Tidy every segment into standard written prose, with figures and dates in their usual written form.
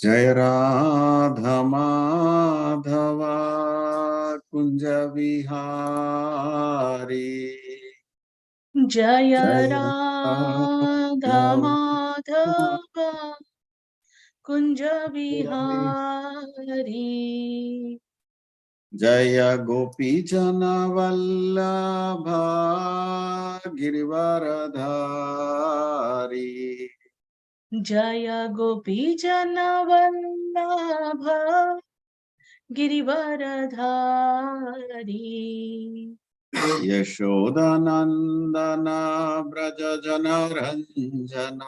जय राधा माधव कुंज विहारी। जय राधा माधव कुंज विहारी। जय गोपी जन वल्लभ गिरिवरधारी। जय गोपी जन वल्लभ गिरिवरधारी। यशोदानंदन ब्रज जन रंजन।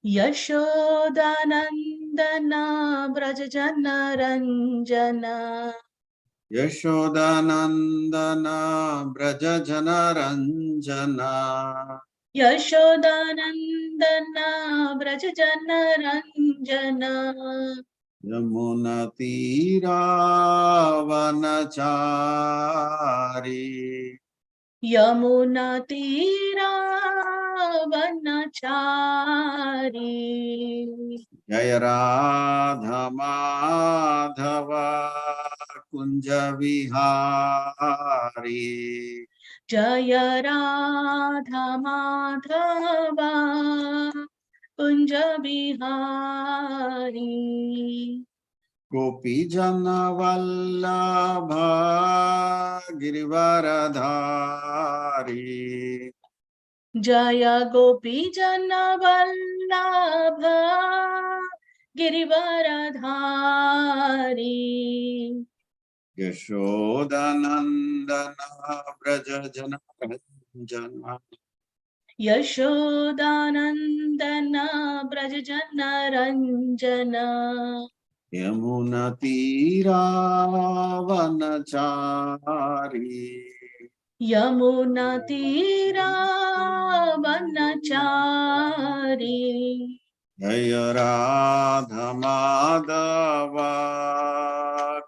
यशोदानंदन ब्रज जन रंजन। यशोदानंदन ब्रज जन रंजन। यशोदानंदन ब्रज जन रंजन। यमुना तीरावनचारी। यमुना तीरावनचारी। जय राधा माधव कुंज विहारी। जय राधा माधव कुंज विहारी। गोपी जन वल्लभ गिरिवरधारी। जय गोपी जन वल्लभ गिरिवरधारी। यशोदानंदन ब्रज जन रंजन। यशोदानंदन ब्रज जन रंजन। यमुना तीरावनचारी। यमुना तीरावनचारी। जय राधा माधव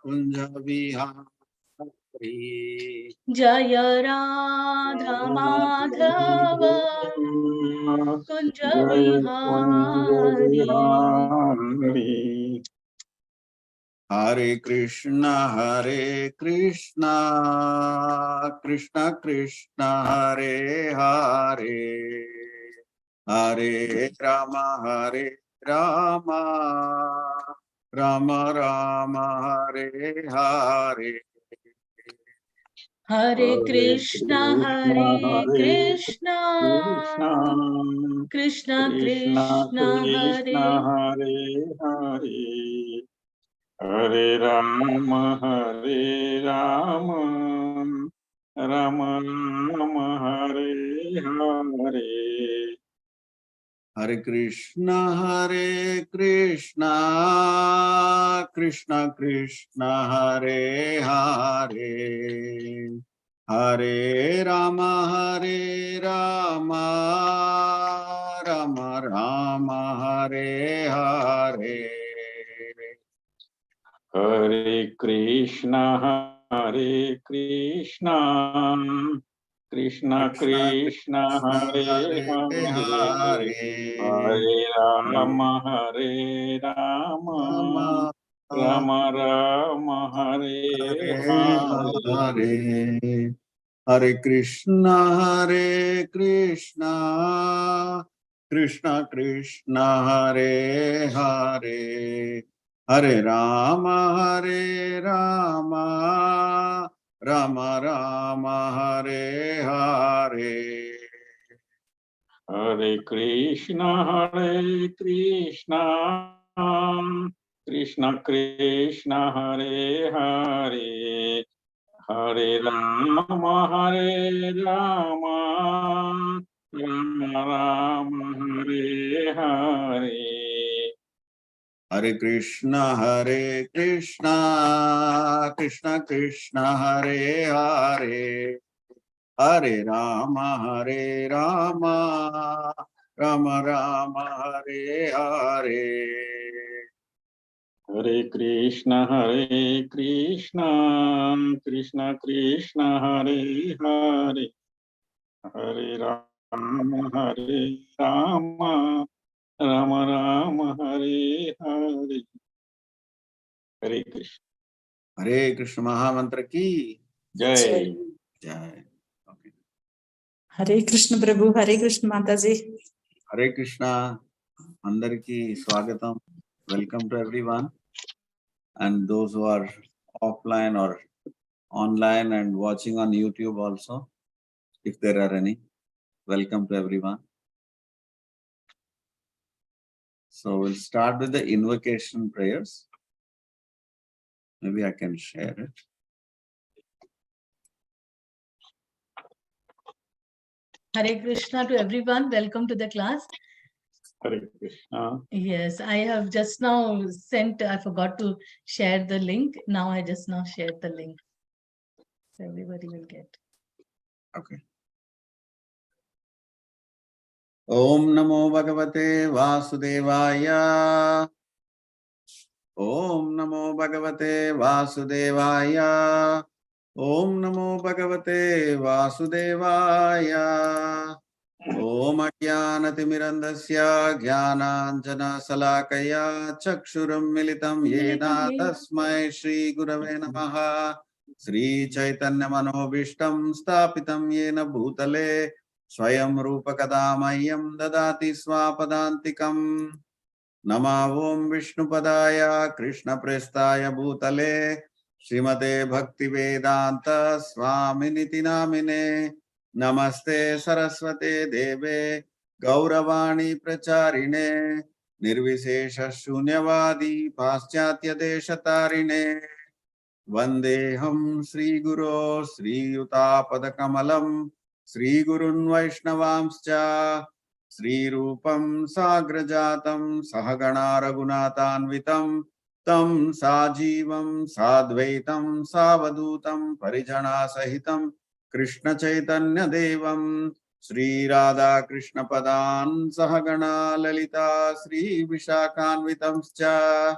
कुंज विहारी। जय राधा माधव कुंज विहारी। हरे कृष्णा कृष्ण कृष्ण हरे हरे। हरे राम राम राम हरे हरे। हरे कृष्ण कृष्ण कृष्ण हरे हरे। हरे राम राम राम हरे हरे। हरे कृष्णा कृष्ण कृष्ण हरे हरे। हरे राम राम राम हरे हरे। हरे कृष्ण कृष्ण कृष्ण हरे हरे। हरे राम राम राम हरे हरे। हरे हरे कृष्णा कृष्ण कृष्ण हरे हरे। हरे राम राम राम हरे हरे। हरे कृष्ण कृष्ण हरे हरे। हरे राम राम राम हरे हरे। हरे कृष्णा कृष्ण हरे हरे। हरे राम राम राम हरे हरे। हरे कृष्ण कृष्ण कृष्ण हरे हरे। हरे Ram Ram Ram Hare Hare. Hare Krishna. Hare Krishna Mahamantra ki Jai. Jai. Okay. Hare Krishna Prabhu, Hare Krishna Mataji. Hare Krishna, Andariki Swagatam. Welcome to everyone. And those who are offline or online and watching on YouTube also, if there are any, welcome to everyone. So we'll start with the invocation prayers. Maybe I can share it. Hare Krishna to everyone. Welcome to the class. Hare Krishna. Yes, I have just now sent, I forgot to share the link. Now I just now shared the link. So everybody will get. Okay. Om Namo Bhagavate Vasudevaya. Om Namo Bhagavate Vasudevaya. Om Namo Bhagavate Vasudevaya. Om Ajnanatimirandasya Jnananjana Salakaya Chakshuram Militam Yena Tasmai Shri Gurave Namaha. Sri Chaitanya Manobishtam Stapitam Yena Bhutale Swayam Rupa Kadamayam Dadati Swapadantikam. Nama Om Vishnupadaya Krishna Prestaya Bhutale Srimate Bhakti Vedanta Swaminiti Namine. Namaste Saraswate Deve Gauravani Pracharine Nirvishesha Shunyavadi Paschatya Deshatarine Vandeham Sri Guru Sri Utapadakamalam Sri Gurun Vaishnavamscha Sri Rupam Sagrajatam Sahagana Raghunatanvitam Tam Sajivam Sadvaitam Savadutam Parijana Sahitam Krishna Chaitanya Devam Sri Radha Krishna Padan Sahagana Lalita Sri Vishakhanvitamscha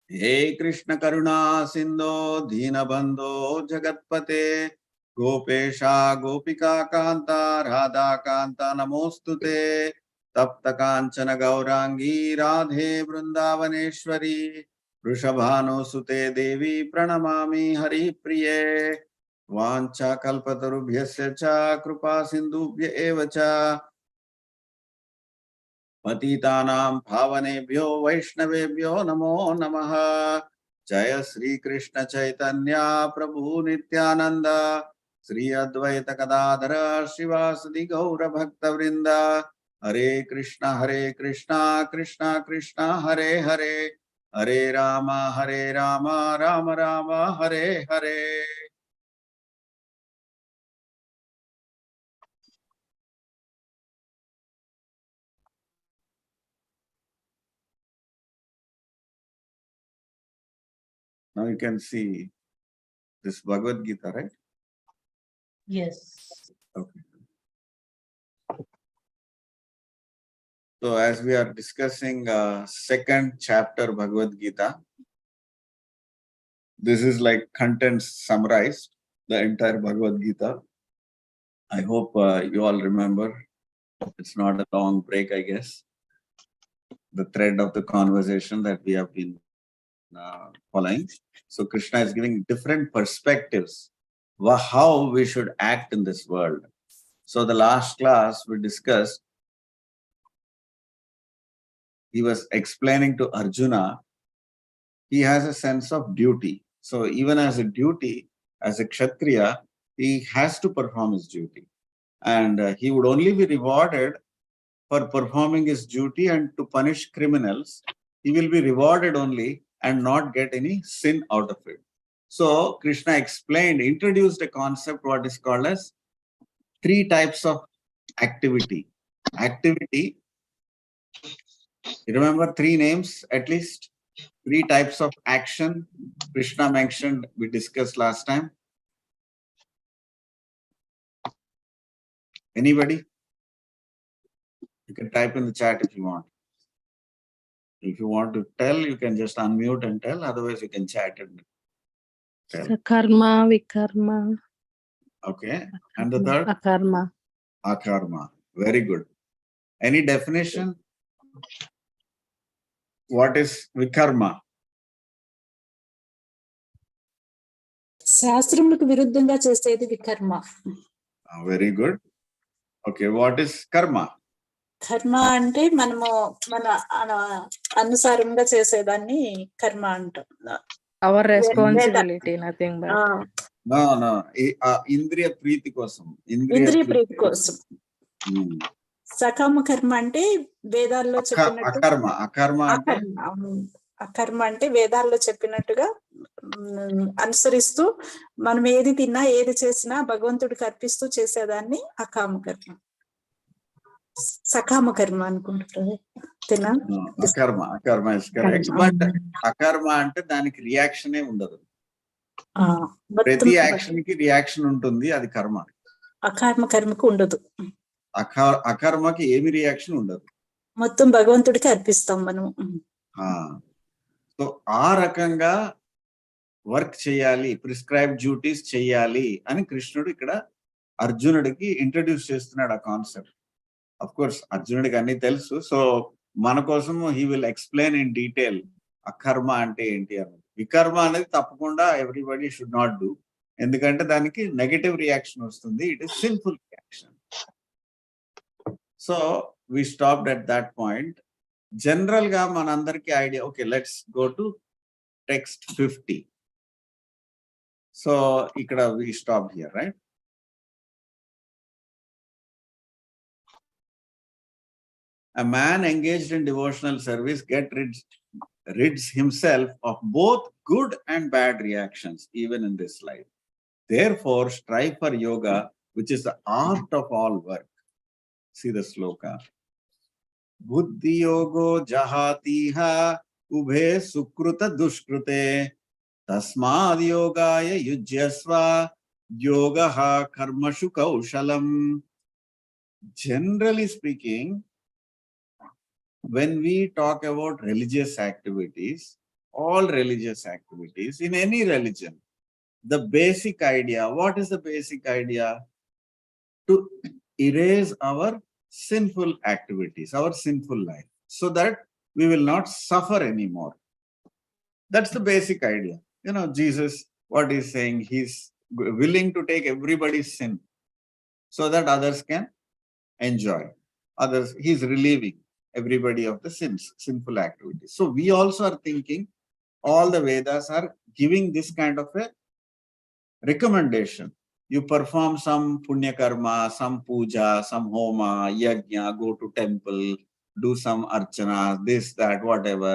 He Krishna Karuna Sindho Deenabandho Jagatpate Gopesha Gopika Kanta Radha Kanta Namostute Tapta Kanchana Gaurangi Radhe Vrindavaneshwari Vrishabhano Sute Devi Pranamami Hari Priye Vancha Kalpatarubhyasya cha Krupa Sindhubhya eva cha Patitanam Bhavanebhyo Vaishnavebhyo Namo Namaha Jaya Sri Krishna Chaitanya Prabhu Nityananda Sri Advaita Kadadhara Shivasadi Gaura Bhakta Vrinda Hare Krishna Krishna Krishna Hare Hare Hare Rama Rama Rama Hare Hare. Now you can see this Bhagavad Gita, right? Yes. Okay. So as we are discussing second chapter Bhagavad Gita, this is like contents summarized, the entire Bhagavad Gita. I hope you all remember. It's not a long break, I guess. The thread of the conversation that we have been following. So Krishna is giving different perspectives how we should act in this world. So the last class we discussed, he was explaining to Arjuna, he has a sense of duty. So even as a duty, as a Kshatriya, he has to perform his duty. And he would only be rewarded for performing his duty, and to punish criminals, he will be rewarded only and not get any sin out of it. So Krishna introduced a concept what is called as three types of activity. Activity, you remember three names at least? Three types of action Krishna mentioned, we discussed last time. Anybody? You can type in the chat if you want. If you want to tell, you can just unmute and tell. Otherwise, you can chat and tell. Karma, vikarma. Okay. And the third? Akarma. Akarma. Very good. Any definition? What is vikarma? శాస్త్రములకు విరుద్ధంగా చేసేది వికర్మ. Very good. Okay, what is karma? కర్మ అంటే మనము మన అనుసారంగా చేసేదాన్ని కర్మ అంటాం. Our responsibility, nothing but. No. ఇంద్రియ ప్రీతి కోసం. ఇంద్రియ ప్రీతి కోసం. Hmm. సకామ కర్మ అంటే వేదాల్లో చెప్పినట్టు అకర్మ అంటే వేదాల్లో చెప్పినట్టుగా అనుసరిస్తూ మనం ఏది తిన్నా ఏది చేసినా భగవంతుడికి అర్పిస్తూ చేసేదాన్ని అకామ కర్మ. సకామ కర్మ అనుకుంటున్నారు. అకర్మ ఇస్ కరెక్ట్. బట్ అకర్మ అంటే దానికి రియాక్షనే ఉండదు. ప్రతి యాక్షన్ కి రియాక్షన్ ఉంటుంది, అది కర్మ. అకర్మ కర్మకు ఉండదు. అకర్మకి ఏమి రియాక్షన్ ఉండదు, మొత్తం భగవంతుడికి అర్పిస్తాం మనం. సో ఆ రకంగా వర్క్ చేయాలి, ప్రిస్క్రైబ్ డ్యూటీస్ చేయాలి అని కృష్ణుడు ఇక్కడ అర్జునుడికి ఇంట్రడ్యూస్ చేస్తున్నాడు ఆ కాన్సెప్ట్. అఫ్ కోర్స్ అర్జునుడికి అన్ని తెలుసు. సో మన కోసం he will explain in detail అకర్మ అంటే ఏంటి అని. వికర్మ అనేది తప్పకుండా ఎవ్రీబడి షుడ్ నాట్ డూ, ఎందుకంటే దానికి నెగటివ్ రియాక్షన్ వస్తుంది. It is sinful reaction. So we stopped at that point. General ga manandarki idea. Okay, let's go to text 50. So ikkada we stopped here, right? A man engaged in devotional service rids himself of both good and bad reactions even in this life. Therefore strive for yoga, which is the art of all work. See the sloka. बुद्धि योगो जहातीहा उभे सुकृत दुष्कृते तस्माद् योगाय युज्यस्व योगः कर्मसु कौशलम. Generally speaking, when we talk about religious activities, all religious activities in any religion, the basic idea, what is the basic idea? To erase our sinful activities, our sinful life, so that we will not suffer anymore. That's the basic idea. You know, Jesus, what he's saying, he's willing to take everybody's sin so that others can enjoy. He's relieving everybody of the sinful activities. So we also are thinking all the Vedas are giving this kind of a recommendation. You perform some punya karma, some puja, some homa, yajna, go to temple, do some archana, this, that, whatever.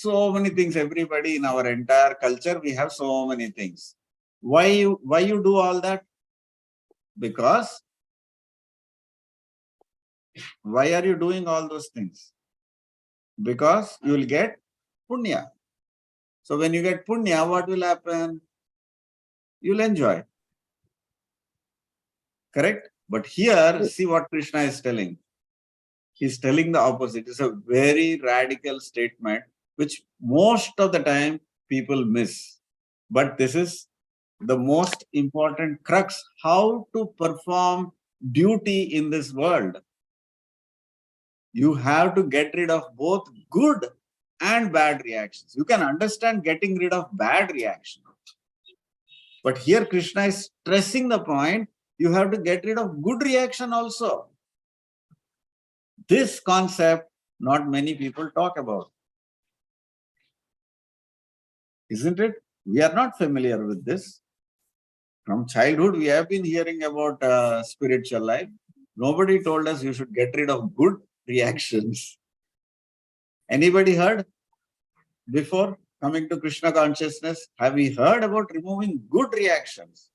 So many things. Everybody in our entire culture, we have so many things. Why you do all that? Because why are you doing all those things? Because you will get punya. So when you get punya, what will happen? You'll enjoy. Correct? But here, see what Krishna is telling. He's telling the opposite. It's a very radical statement, which most of the time people miss. But this is the most important crux, how to perform duty in this world. You have to get rid of both good and bad reactions. You can understand getting rid of bad reaction. But here Krishna is stressing the point, you have to get rid of good reaction also. This concept, not many people talk about. Isn't it? We are not familiar with this. From childhood, we have been hearing about spiritual life. Nobody told us you should get rid of good reactions. Anybody heard before coming to Krishna consciousness? Have we heard about removing good reactions?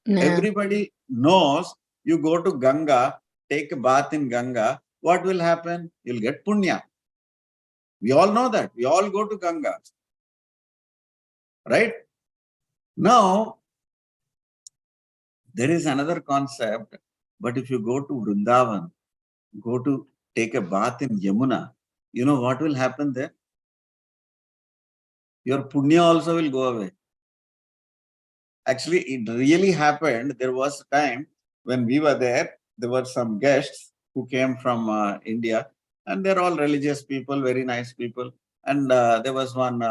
No. Everybody knows you go to Ganga, take a bath in Ganga, what will happen? You'll get punya. We all know that. We all go to Ganga. Right? Now, there is another concept, but if you go to Vrindavan, go to take a bath in Yamuna, you know what will happen there? Your punya also will go away. Actually, it really happened. There was a time when we were there, there were some guests who came from India, and they're all religious people, very nice people. And there was one,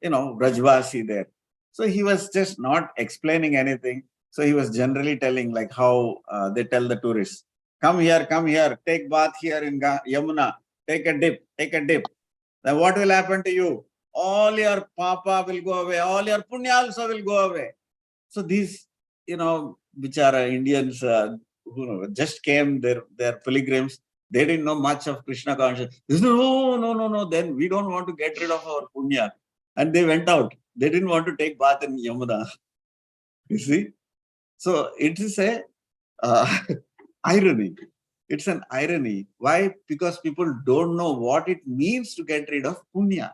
Rajvasi there. So he was just not explaining anything. So he was generally telling like how they tell the tourists, come here, take bath here in Yamuna, take a dip. Then what will happen to you? All your papa will go away, all your punya also will go away. So these, which are Indians who just came, they're pilgrims, they didn't know much of Krishna consciousness. They said, no, then we don't want to get rid of our punya. And they went out. They didn't want to take bath in Yamuna. You see? So it is a irony. It's an irony. Why? Because people don't know what it means to get rid of punya.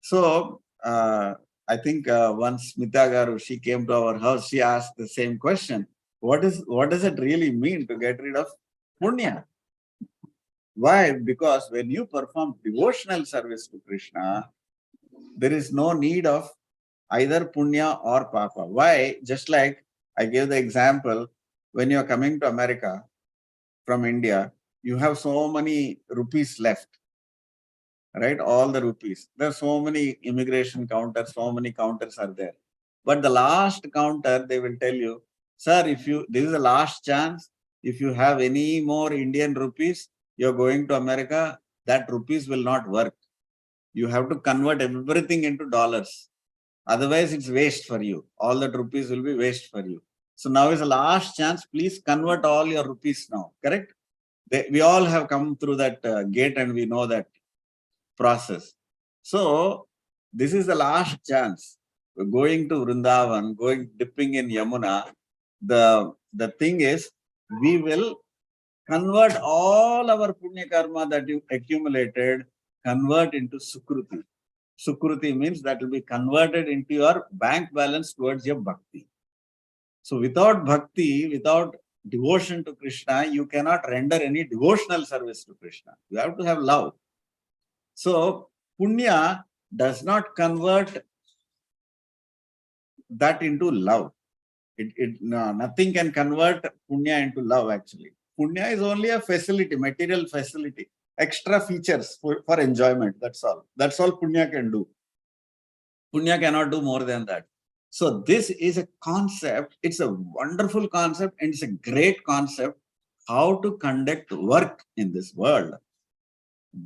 So I think once Smita Garu, she came to our house, she asked the same question. What does it really mean to get rid of punya? Why? Because when you perform devotional service to Krishna, there is no need of either punya or papa. Why? Just like I gave the example, when you're coming to America from India, you have so many rupees left, right? All the rupees. There are so many immigration counters, so many counters are there. But the last counter, they will tell you, sir, this is the last chance. If you have any more Indian rupees, you're going to America, that rupees will not work. You have to convert everything into dollars. Otherwise, it's waste for you. All that rupees will be waste for you. So now is the last chance. Please convert all your rupees now. Correct? We all have come through that gate and we know that process. So this is the last chance. We're going to Vrindavan, dipping in Yamuna. The thing is, we will convert all our punya karma that you accumulated, convert into sukruti. Sukruti means that will be converted into your bank balance towards your bhakti. So without bhakti, without devotion to Krishna, you cannot render any devotional service to Krishna. You have to have love. So punya does not convert that into love. Nothing can convert punya into love actually. Punya is only a facility, material facility, extra features for enjoyment. That's all. That's all punya can do. Punya cannot do more than that. So this is a concept. It's a wonderful concept and it's a great concept how to conduct work in this world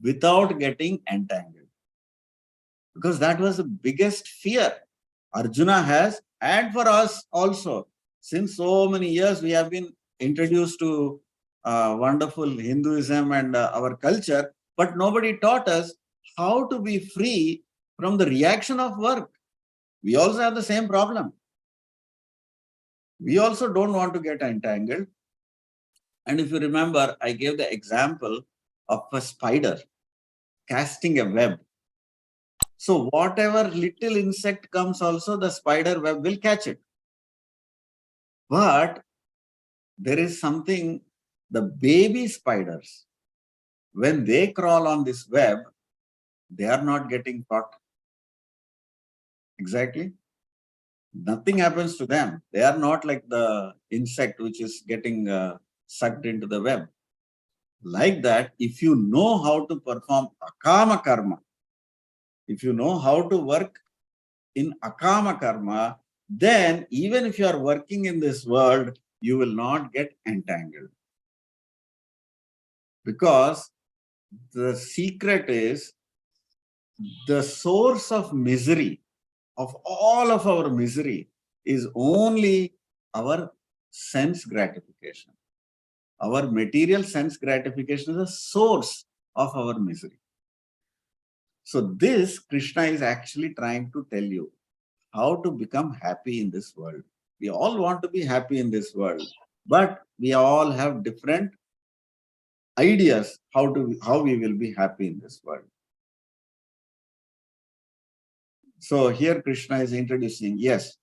without getting entangled. Because that was the biggest fear Arjuna has, and for us also. Since so many years we have been introduced to wonderful Hinduism and our culture, but nobody taught us how to be free from the reaction of work. We also have the same problem. We also don't want to get entangled. And if you remember, I gave the example of a spider casting a web. So whatever little insect comes also, the spider web will catch it. But there is something, the baby spiders, when they crawl on this web, they are not getting caught. Exactly. Nothing happens to them. They are not like the insect which is getting sucked into the web. Like that, if you know how to perform akama karma, if you know how to work in akama karma, then even if you are working in this world, you will not get entangled. Because the secret is the source of misery, of all of our misery, is only our sense gratification. Our material sense gratification is the source of our misery. So this Krishna is actually trying to tell you how to become happy in this world. We all want to be happy in this world, but we all have different ideas how we will be happy in this world. So here Krishna is introducing, yes,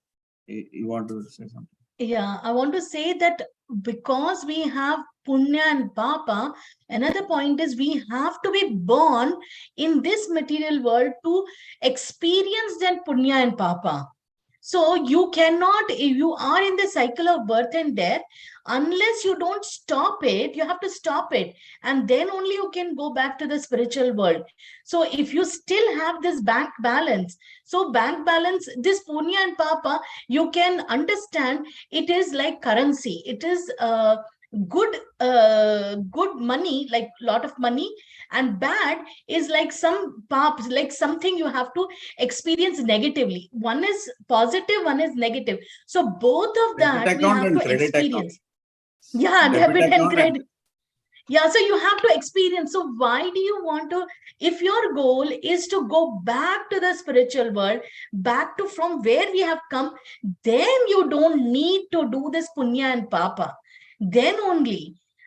you want to say something? Yeah, I want to say that because we have punya and papa, another point is we have to be born in this material world to experience that punya and papa. So you cannot, if you are in the cycle of birth and death, unless you don't stop it, you have to stop it. And then only you can go back to the spiritual world. So if you still have this bank balance, so bank balance, this punya and papa, you can understand it is like currency. It is good money, like lot of money, and bad is like some paps, like something you have to experience negatively. One is positive, one is negative. So both of Debit that we account have and to credit account. experience. Yeah, Debit debit and account and credit. Yeah, so you have to experience. So why do you want to, if your goal is to go back to the spiritual world, back to from where we have come, then you don't need to do this punya and papa. Then only.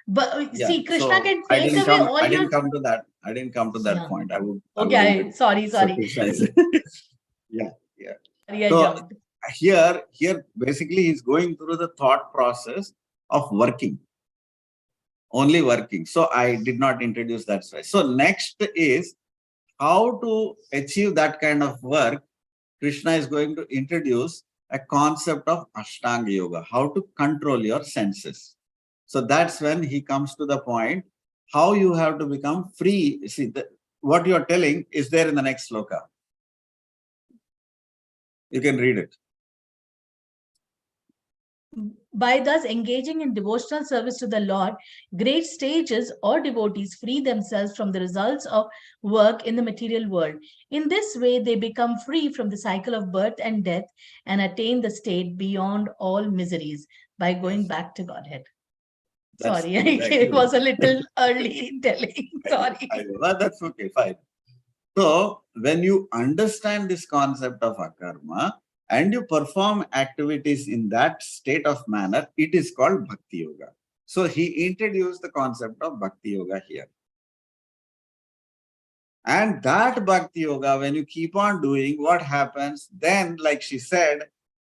But Yeah. see, Krishna So can take away all I your. didn't come to that. I didn't come to that Yeah. point. I would Okay, introduce. sorry. So Krishna is yeah. Sorry, I So jumped. here basically he's going through the thought process of working, only working. So I did not introduce that side. So next is how to achieve that kind of work. Krishna is going to introduce a concept of Ashtanga Yoga, how to control your senses. So that's when he comes to the point, how you have to become free. See, what you are telling is there in the next sloka. You can read it. By thus engaging in devotional service to the Lord, great sages or devotees free themselves from the results of work in the material world. In this way, they become free from the cycle of birth and death and attain the state beyond all miseries by going back to Godhead. That's Sorry, exactly it was a what- little early in telling. Sorry. I know. Well, that's okay, fine. So when you understand this concept of akarma and you perform activities in that state of manner, it is called bhakti yoga. So he introduced the concept of bhakti yoga here. And that bhakti yoga, when you keep on doing, what happens? Then, like she said,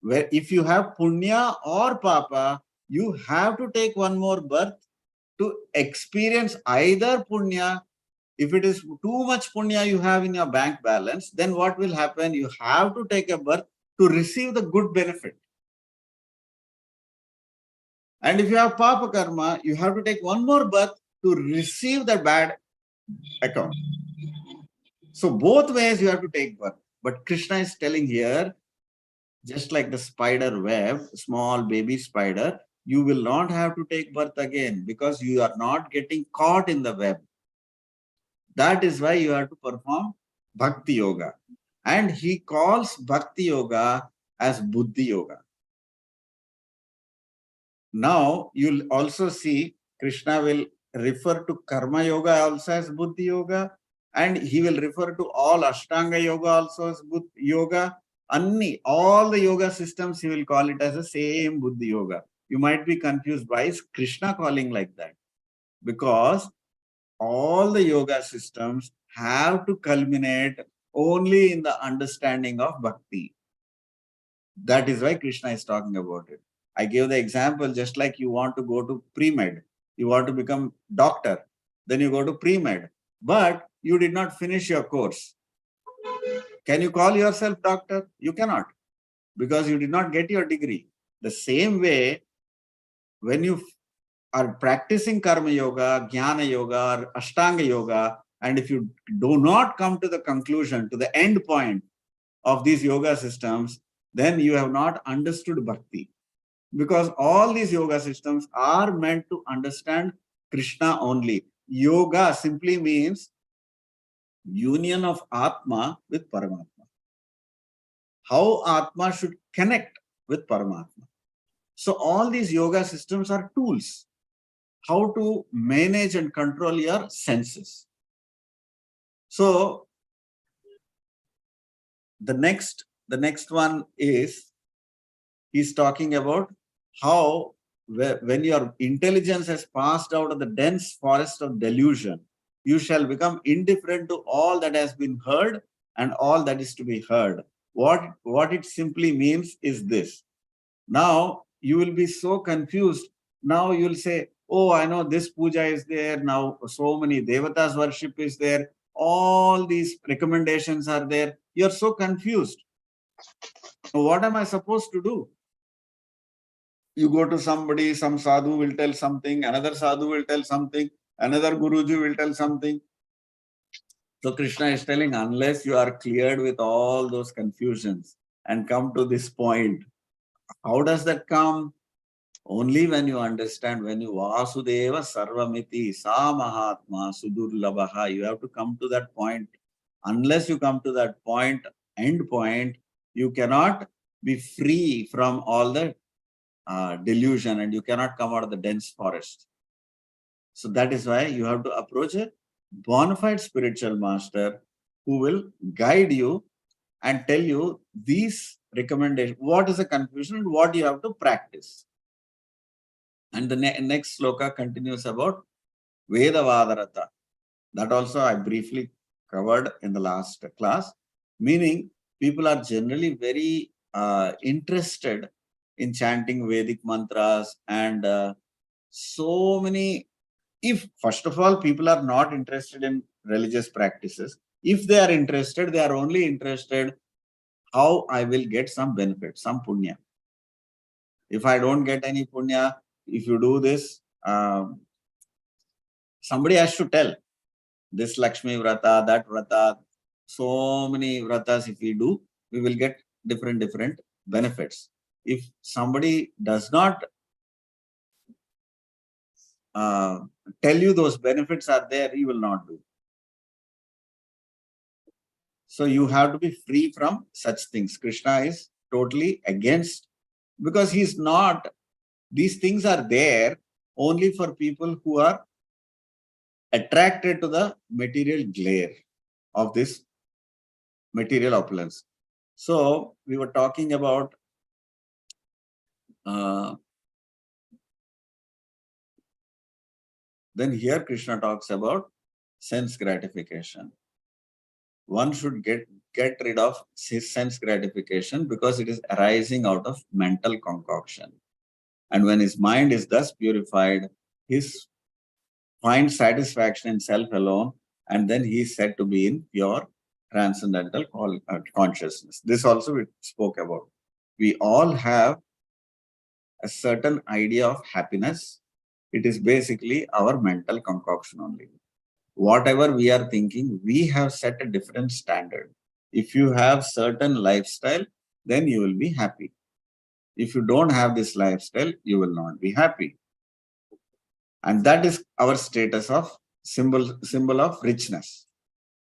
where if you have punya or papa, you have to take one more birth to experience either punya. If it is too much punya you have in your bank balance, then what will happen? You have to take a birth to receive the good benefit. And if you have papa karma, you have to take one more birth to receive the bad account. So both ways you have to take birth. But Krishna is telling here, just like the spider web, small baby spider, you will not have to take birth again because you are not getting caught in the web. That is why you have to perform bhakti yoga. And he calls bhakti yoga as buddhi yoga. Now you'll also see Krishna will refer to karma yoga also as buddhi yoga, and he will refer to all ashtanga yoga also as buddhi yoga. All the yoga systems he will call it as the same buddhi yoga. You might be confused, why is Krishna calling like that? Because all the yoga systems have to culminate only in the understanding of bhakti. That is why Krishna is talking about it. I gave the example, just like you want to go to pre-med, you want to become doctor, then you go to pre-med, but you did not finish your course. Can you call yourself doctor? You cannot, because you did not get your degree. The same way, when you are practicing karma yoga, jnana yoga, or ashtanga yoga, and if you do not come to the conclusion, to the end point of these yoga systems, then you have not understood bhakti. Because all these yoga systems are meant to understand Krishna only. Yoga simply means union of Atma with Paramatma. How Atma should connect with Paramatma. So all these yoga systems are tools. How to manage and control your senses. So the next one is, he's talking about how when your intelligence has passed out of the dense forest of delusion, you shall become indifferent to all that has been heard and all that is to be heard. What it simply means is this. Now you will be so confused. Now you'll say, oh, I know this puja is there. Now so many devatas worship is there. All these recommendations are there. You're so confused. What am I supposed to do? You go to somebody, some sadhu will tell something, another sadhu will tell something, another guruji will tell something. So Krishna is telling, unless you are cleared with all those confusions and come to this point, how does that come? Only when you understand, when you Vasudeva Sarvamiti Sa Mahatma Sudurlabha, you have to come to that point. Unless you come to that point, end point, you cannot be free from all the delusion, and you cannot come out of the dense forest. So that is why you have to approach a bona fide spiritual master who will guide you and tell you these recommendations, what is the confusion and what you have to practice. And the next sloka continues about Veda Vadarata. That also I briefly covered in the last class, meaning people are generally very interested in chanting Vedic mantras and so many. If first of all, people are not interested in religious practices, if they are interested, they are only interested how I will get some benefit, some punya. If I don't get any punya, if you do this, somebody has to tell this Lakshmi Vrata, that Vrata, so many Vratas if we do, we will get different benefits. If somebody does not tell you those benefits are there, you will not do. So you have to be free from such things. Krishna is totally against, because he's not, these things are there only for people who are attracted to the material glare of this material opulence. So we were talking about then here Krishna talks about sense gratification. One should get rid of his sense gratification because it is arising out of mental concoction. And when his mind is thus purified, he finds satisfaction in self alone, and then he is said to be in pure transcendental consciousness. This also we spoke about. We all have a certain idea of happiness. It is basically our mental concoction only. Whatever we are thinking, we have set a different standard. If you have certain lifestyle, then you will be happy. If you don't have this lifestyle, you will not be happy. And that is our status of symbol of richness.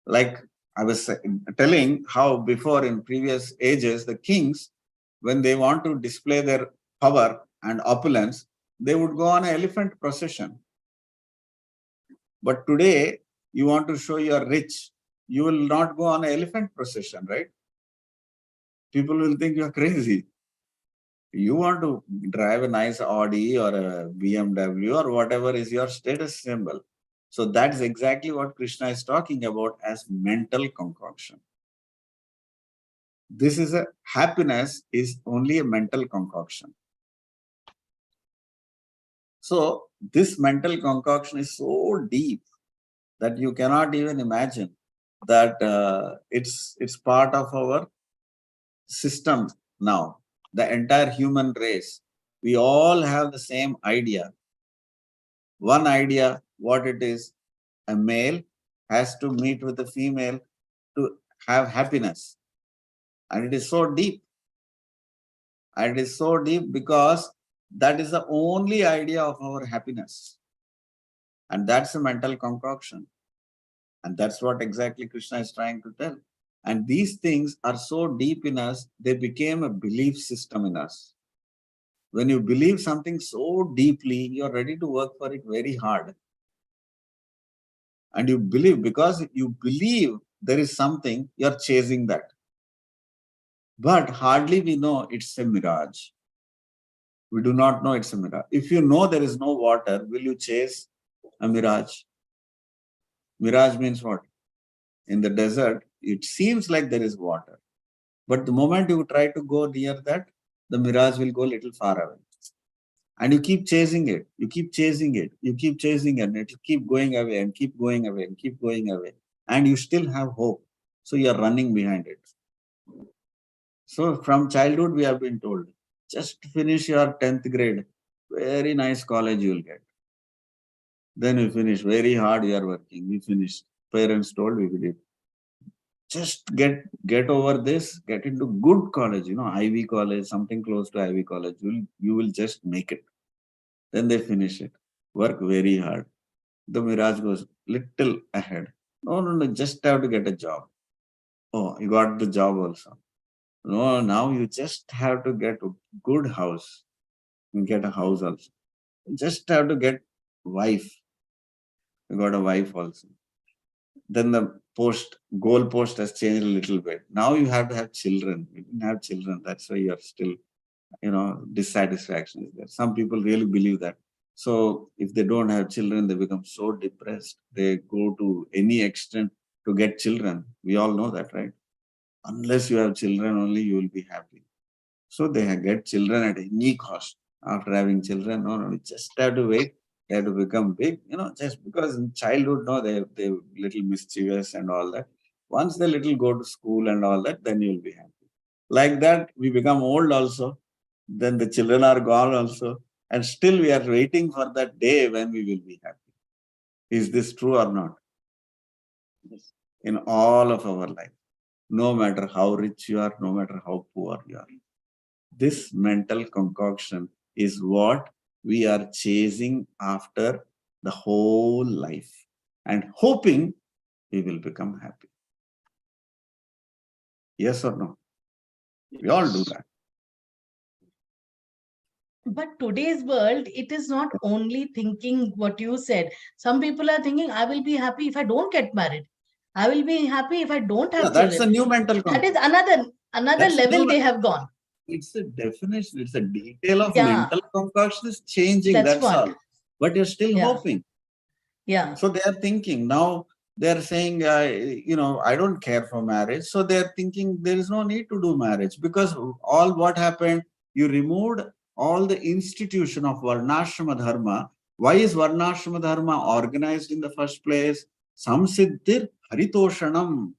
Like I was telling how before in previous ages, the kings, when they want to display their power and opulence, they would go on an elephant procession. But today, you want to show you are rich, you will not go on an elephant procession, right? People will think you are crazy. You want to drive a nice Audi or a BMW or whatever is your status symbol. So that's exactly what Krishna is talking about as mental concoction. This is a happiness is only a mental concoction. So this mental concoction is so deep that you cannot even imagine that it's part of our system now. The entire human race, we all have the same idea. One idea, what it is, a male has to meet with a female to have happiness. And it is so deep. And it is so deep because that is the only idea of our happiness. And that's a mental concoction. And that's what exactly Krishna is trying to tell. And these things are so deep in us, they became a belief system in us. When you believe something so deeply, you're ready to work for it very hard. And you believe, because you believe there is something, you're chasing that. But hardly we know it's a mirage. We do not know it's a mirage. If you know there is no water, will you chase a mirage? Mirage means what? In the desert, it seems like there is water. But the moment you try to go near that, the mirage will go a little far away. And you keep chasing it, you keep chasing it, you keep chasing it, and it will keep going away and keep going away and keep going away. And you still have hope. So you are running behind it. So from childhood, we have been told, Just finish your 10th grade. Very nice college you will get. Then you finish. Very hard you are working. We finished. Parents told we did. Just get over this. Get into good college. Ivy college, something close to Ivy college. You will just make it. Then they finish it. Work very hard. The Mirage goes little ahead. No. Just have to get a job. Oh, you got the job also. No, now you just have to get a good house. Get a house also. Just have to get wife. You got a wife also. Then the goal post has changed a little bit. Now you have to have children. You didn't have children. That's why you're still, dissatisfaction is there. Some people really believe that. So if they don't have children, they become so depressed. They go to any extent to get children. We all know that, right? Unless you have children only, you will be happy. So they get children at any cost. After having children, no, you just have to wait. They have to become big, just because in childhood, no, they little mischievous and all that. Once they little go to school and all that, then you'll be happy. Like that, we become old also. Then the children are gone also. And still we are waiting for that day when we will be happy. Is this true or not? Yes. In all of our life, no matter how rich you are, no matter how poor you are. This mental concoction is what we are chasing after the whole life and hoping we will become happy. Yes or no? We all do that. But today's world, it is not only thinking what you said. Some people are thinking, I will be happy if I don't get married. I will be happy if I don't have children. That's a new mental concoction. That is another level they have gone. It's a definition, it's a detail of mental concoction is changing, that's all. But you're still hoping. Yeah. So they are thinking, now they're saying, I don't care for marriage. So they're thinking there is no need to do marriage because all what happened, you removed all the institution of Varnashrama Dharma. Why is Varnashrama Dharma organized in the first place? Samsiddhir Haritoshanam.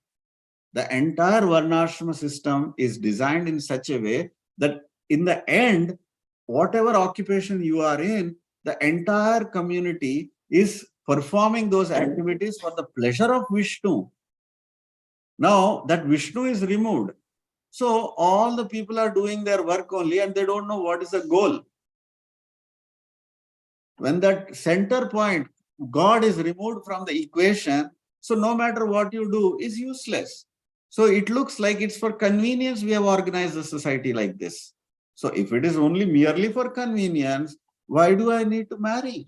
The entire Varnashrama system is designed in such a way that in the end, whatever occupation you are in, the entire community is performing those activities for the pleasure of Vishnu. Now that Vishnu is removed. So all the people are doing their work only and they don't know what is the goal. When that center point, God is removed from the equation, so no matter what you do is useless. So it looks like it's for convenience we have organized the society like this. So if it is only merely for convenience, why do I need to marry?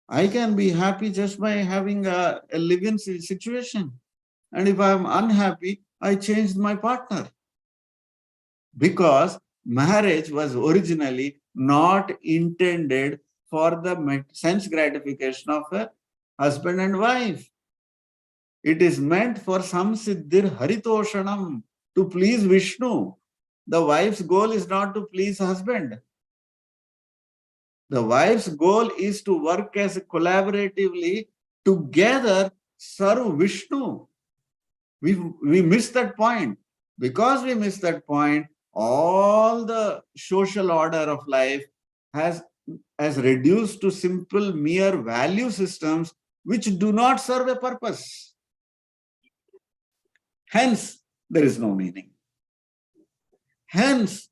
I can be happy just by having a live-in situation. And if I'm unhappy, I changed my partner. Because marriage was originally not intended for the sense gratification of a husband and wife. It is meant for samsiddhir haritoshanam, to please Vishnu. The wife's goal is not to please husband. The wife's goal is to work as collaboratively together serve Vishnu. We miss that point. Because we miss that point, all the social order of life has reduced to simple mere value systems which do not serve a purpose. Hence, there is no meaning. Hence,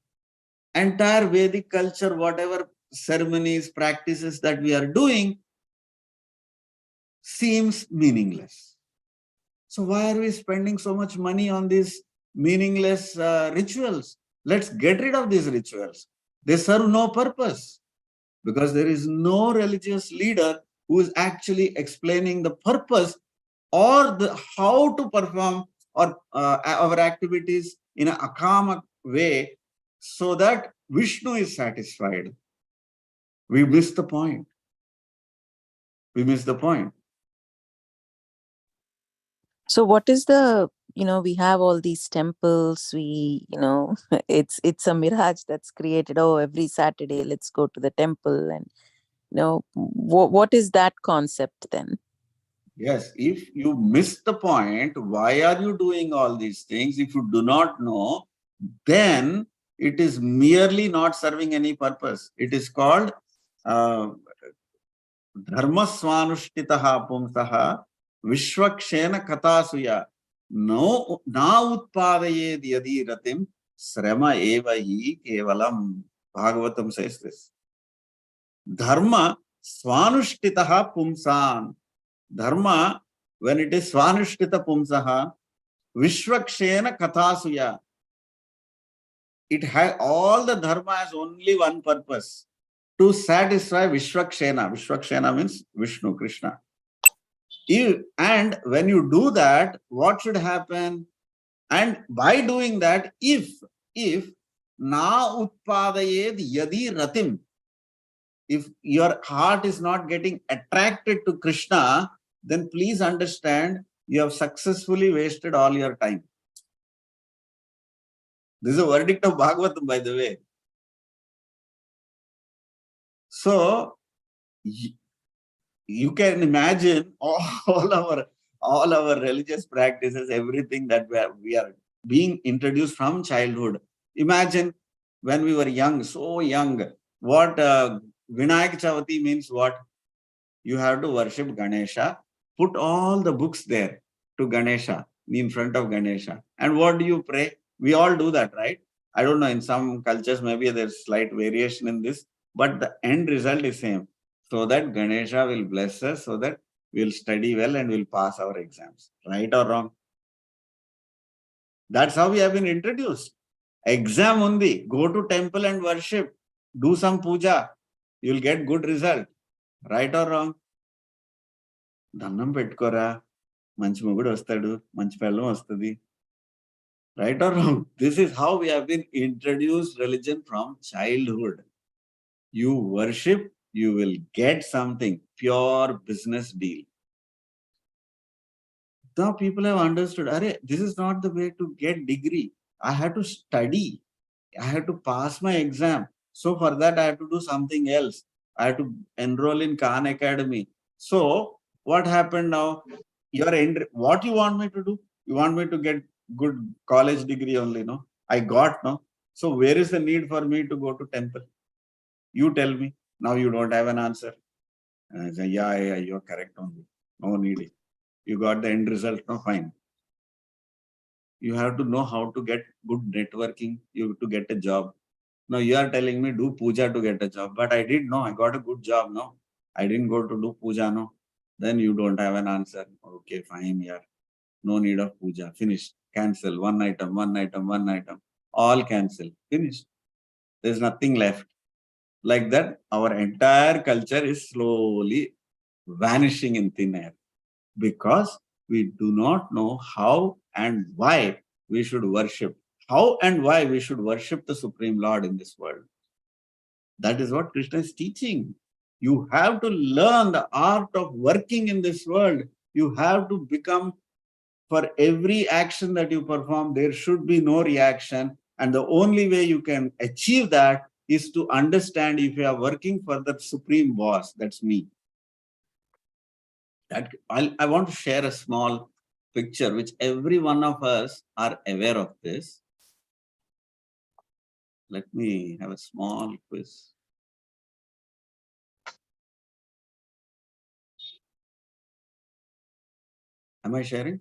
entire Vedic culture, whatever ceremonies, practices that we are doing, seems meaningless. So why are we spending so much money on these meaningless rituals? Let's get rid of these rituals. They serve no purpose because there is no religious leader who is actually explaining the purpose or how to perform our activities in a akama way so that Vishnu is satisfied. We miss the point. We miss the point. So what is the, we have all these temples, it's a mirage that's created. Oh, every Saturday, let's go to the temple. And, what is that concept then? Yes, if you miss the point, why are you doing all these things? If you do not know, then it is merely not serving any purpose. It is called dharma swanushtitaha pumsaha vishwakshena katasuya no na utpadayed yadi ratim srama eva hi kevalam. Bhagavatam says this. Dharma swanushtitaha pumsan. Dharma, when it is swanushtita pumsaha, vishwakshena kathasuya. It has all the dharma has only one purpose, to satisfy Vishwakshena. Vishwakshena means Vishnu, Krishna. And when you do that, what should happen? And by doing that, if na utpadayed yadi ratim, if your heart is not getting attracted to Krishna, then please understand you have successfully wasted all your time. This is a verdict of Bhagavatam, by the way. So you can imagine all our religious practices, everything that we are being introduced from childhood. Imagine when we were young, so young, what Vinayak Chavati means what? You have to worship Ganesha, put all the books there to Ganesha, in front of Ganesha. And what do you pray? We all do that, right? I don't know, in some cultures, maybe there's slight variation in this, but the end result is same. So that Ganesha will bless us, so that we'll study well and we'll pass our exams. Right or wrong? That's how we have been introduced. Exam only. Go to temple and worship. Do some puja. You'll get good result. Right or wrong? దండం పెట్టుకోరా మంచి మొగుడు వస్తాడు మంచి పెళ్ళం వస్తుంది. Right or wrong? This is how we have been introduced religion from childhood. You worship, you will get something. Pure business deal. Now people have understood, this is not the way to get degree. I have to study. I have to pass my exam. So for that, I have to do something else. I have to enroll in Khan Academy. So what happened now? What you want me to do? You want me to get good college degree only, no? I got, no? So where is the need for me to go to temple? You tell me. Now you don't have an answer. And I say, yeah, you're correct only. No need. You got the end result, no? Fine. You have to know how to get good networking. You have to get a job. Now you are telling me do puja to get a job. But I did know. I got a good job, no? I didn't go to do puja, no? Then you don't have an answer. Okay, fine, yeah. No need of puja. Finished. Cancel. One item. All cancel. Finished. There's nothing left. Like that, our entire culture is slowly vanishing in thin air. Because we do not know how and why we should worship. How and why we should worship the Supreme Lord in this world. That is what Krishna is teaching. You have to learn the art of working in this world. You have to become, for every action that you perform, there should be no reaction. And the only way you can achieve that is to understand if you are working for the Supreme Boss, that's me. I want to share a small picture which every one of us are aware of this. Let me have a small quiz. Am I sharing?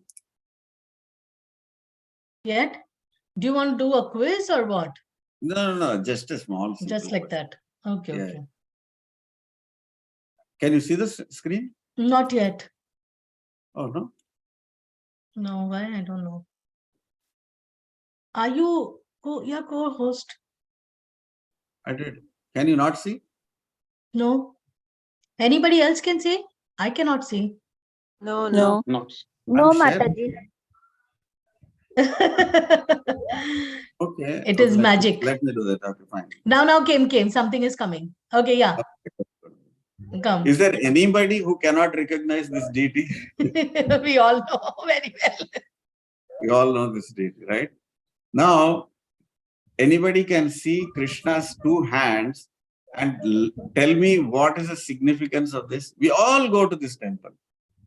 Yet? Do you want to do a quiz or what? No. Just a small. Just like quiz. that. Okay, Yeah. okay. Can you see the screen? Not yet. Oh, no. No, why? I don't know. Are you your co-host? I did. Can you not see? No. Anybody else can see? I cannot see. No. No. I'm sharing. Okay. It is magic. Let me do that. Okay, fine. Now came. Something is coming. Okay, yeah. Come. Is there anybody who cannot recognize this deity? We all know very well. We all know this deity, right? Now, anybody can see Krishna's two hands and tell me what is the significance of this? We all go to this temple.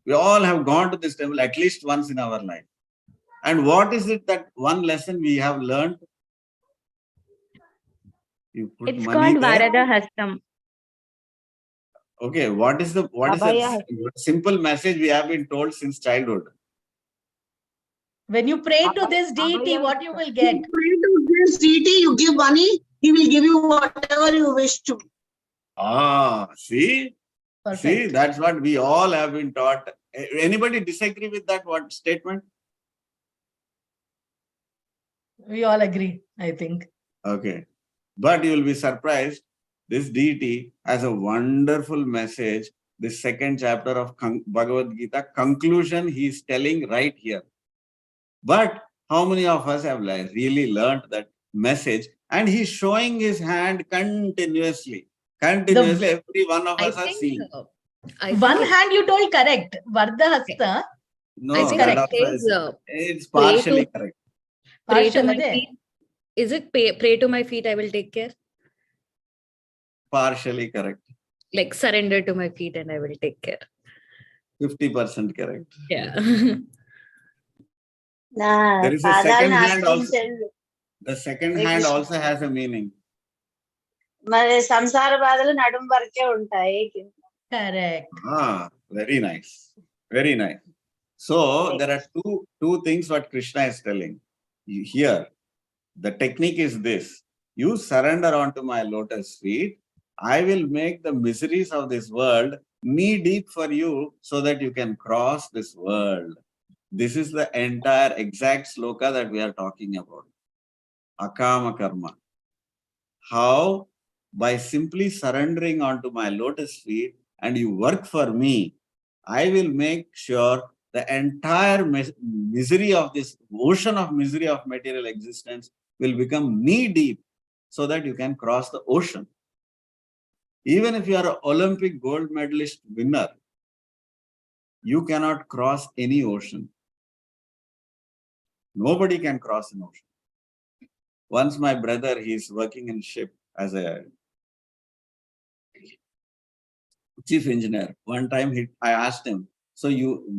We all have gone to this temple at least once in our life. And what is it that one lesson we have learned? You put It's money called there. Varada Hastam. Okay, what is the Abhaya. simple message we have been told since childhood? When you pray to this deity, what you will get? Pray to this deity, you give money, he will give you whatever you wish to. See, Perfect. that's what we all have been taught. Anybody disagree with that statement? We all agree, I think. Okay, but you will be surprised. This deity has a wonderful message. The second chapter of Bhagavad Gita conclusion he is telling right here. But how many of us have really learned that message? And he's showing his hand continuously. Continuously, every one of I us are think, seeing. One hand you told correct. Vardha Hasta. No, It's think that correct. also it is, is, it's pray partially to- correct. pray to Partial, my ade. feet. Is it pray to my feet, I will take care? Partially correct. Like surrender to my feet and I will take care. 50% correct. Yeah. There is a second hand also. The second hand also has a meaning. మరి సంసార బాధలు నడుం వరకే ఉంటాయి. Correct. Very nice. Very nice. So there are two things what Krishna is telling. Here, the technique is this. You surrender onto my lotus feet. I will make the miseries of this world knee deep for you so that you can cross this world. This is the entire exact sloka that we are talking about. Akama karma. How? By simply surrendering onto my lotus feet and you work for me, I will make sure the entire misery of this ocean of misery of material existence will become knee deep so that you can cross the ocean. Even if you are an Olympic gold medalist winner, you cannot cross any ocean. Nobody can cross an ocean. Once my brother, he's working in ship as a chief engineer. One time I asked him, so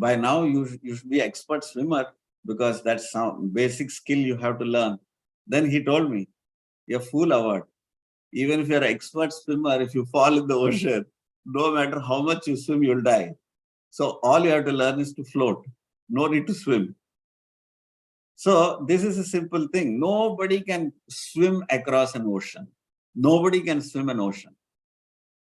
by now you should be expert swimmer because that's some basic skill you have to learn. Then he told me, you're fool award. Even if you're an expert swimmer, if you fall in the ocean, no matter how much you swim, you'll die. So all you have to learn is to float. No need to swim. So this is a simple thing. Nobody can swim across an ocean. Nobody can swim an ocean.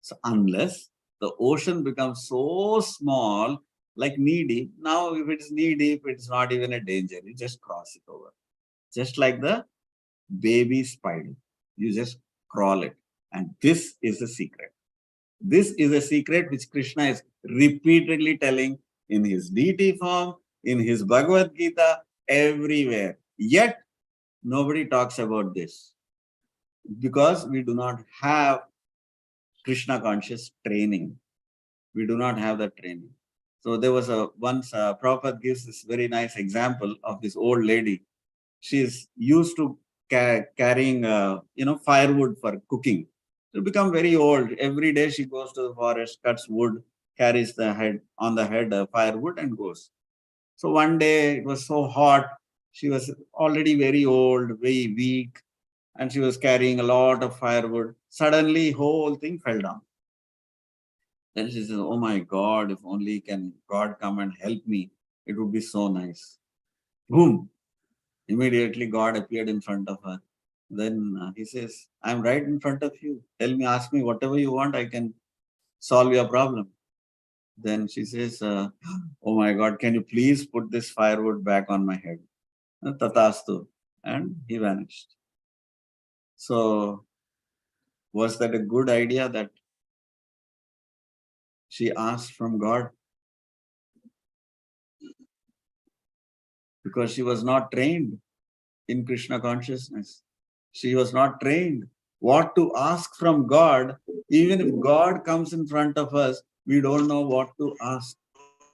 So unless the ocean becomes so small, like knee deep. Now, if it's knee deep, it's not even a danger. You just cross it over. Just like the baby spider. You just crawl it. And this is the secret. This is a secret which Krishna is repeatedly telling in his deity form, in his Bhagavad Gita, everywhere. Yet, nobody talks about this. Because we do not have Krishna conscious training. We do not have that training. So there was once Prabhupada gives this very nice example of this old lady. She is used to carrying firewood for cooking. She become very old. Every day she goes to the forest, cuts wood, carries on the head firewood and goes. So one day it was so hot. She was already very old, very weak, and she was carrying a lot of firewood. Suddenly, whole thing fell down. Then she says, oh my God, if only can God come and help me, it would be so nice. Boom! Immediately God appeared in front of her. Then he says, I'm right in front of you. Tell me, ask me whatever you want, I can solve your problem. Then she says, oh my God, can you please put this firewood back on my head? Tatastu. And he vanished. So, was that a good idea that she asked from God? Because she was not trained in Krishna consciousness. She was not trained what to ask from God. Even if God comes in front of us, we don't know what to ask.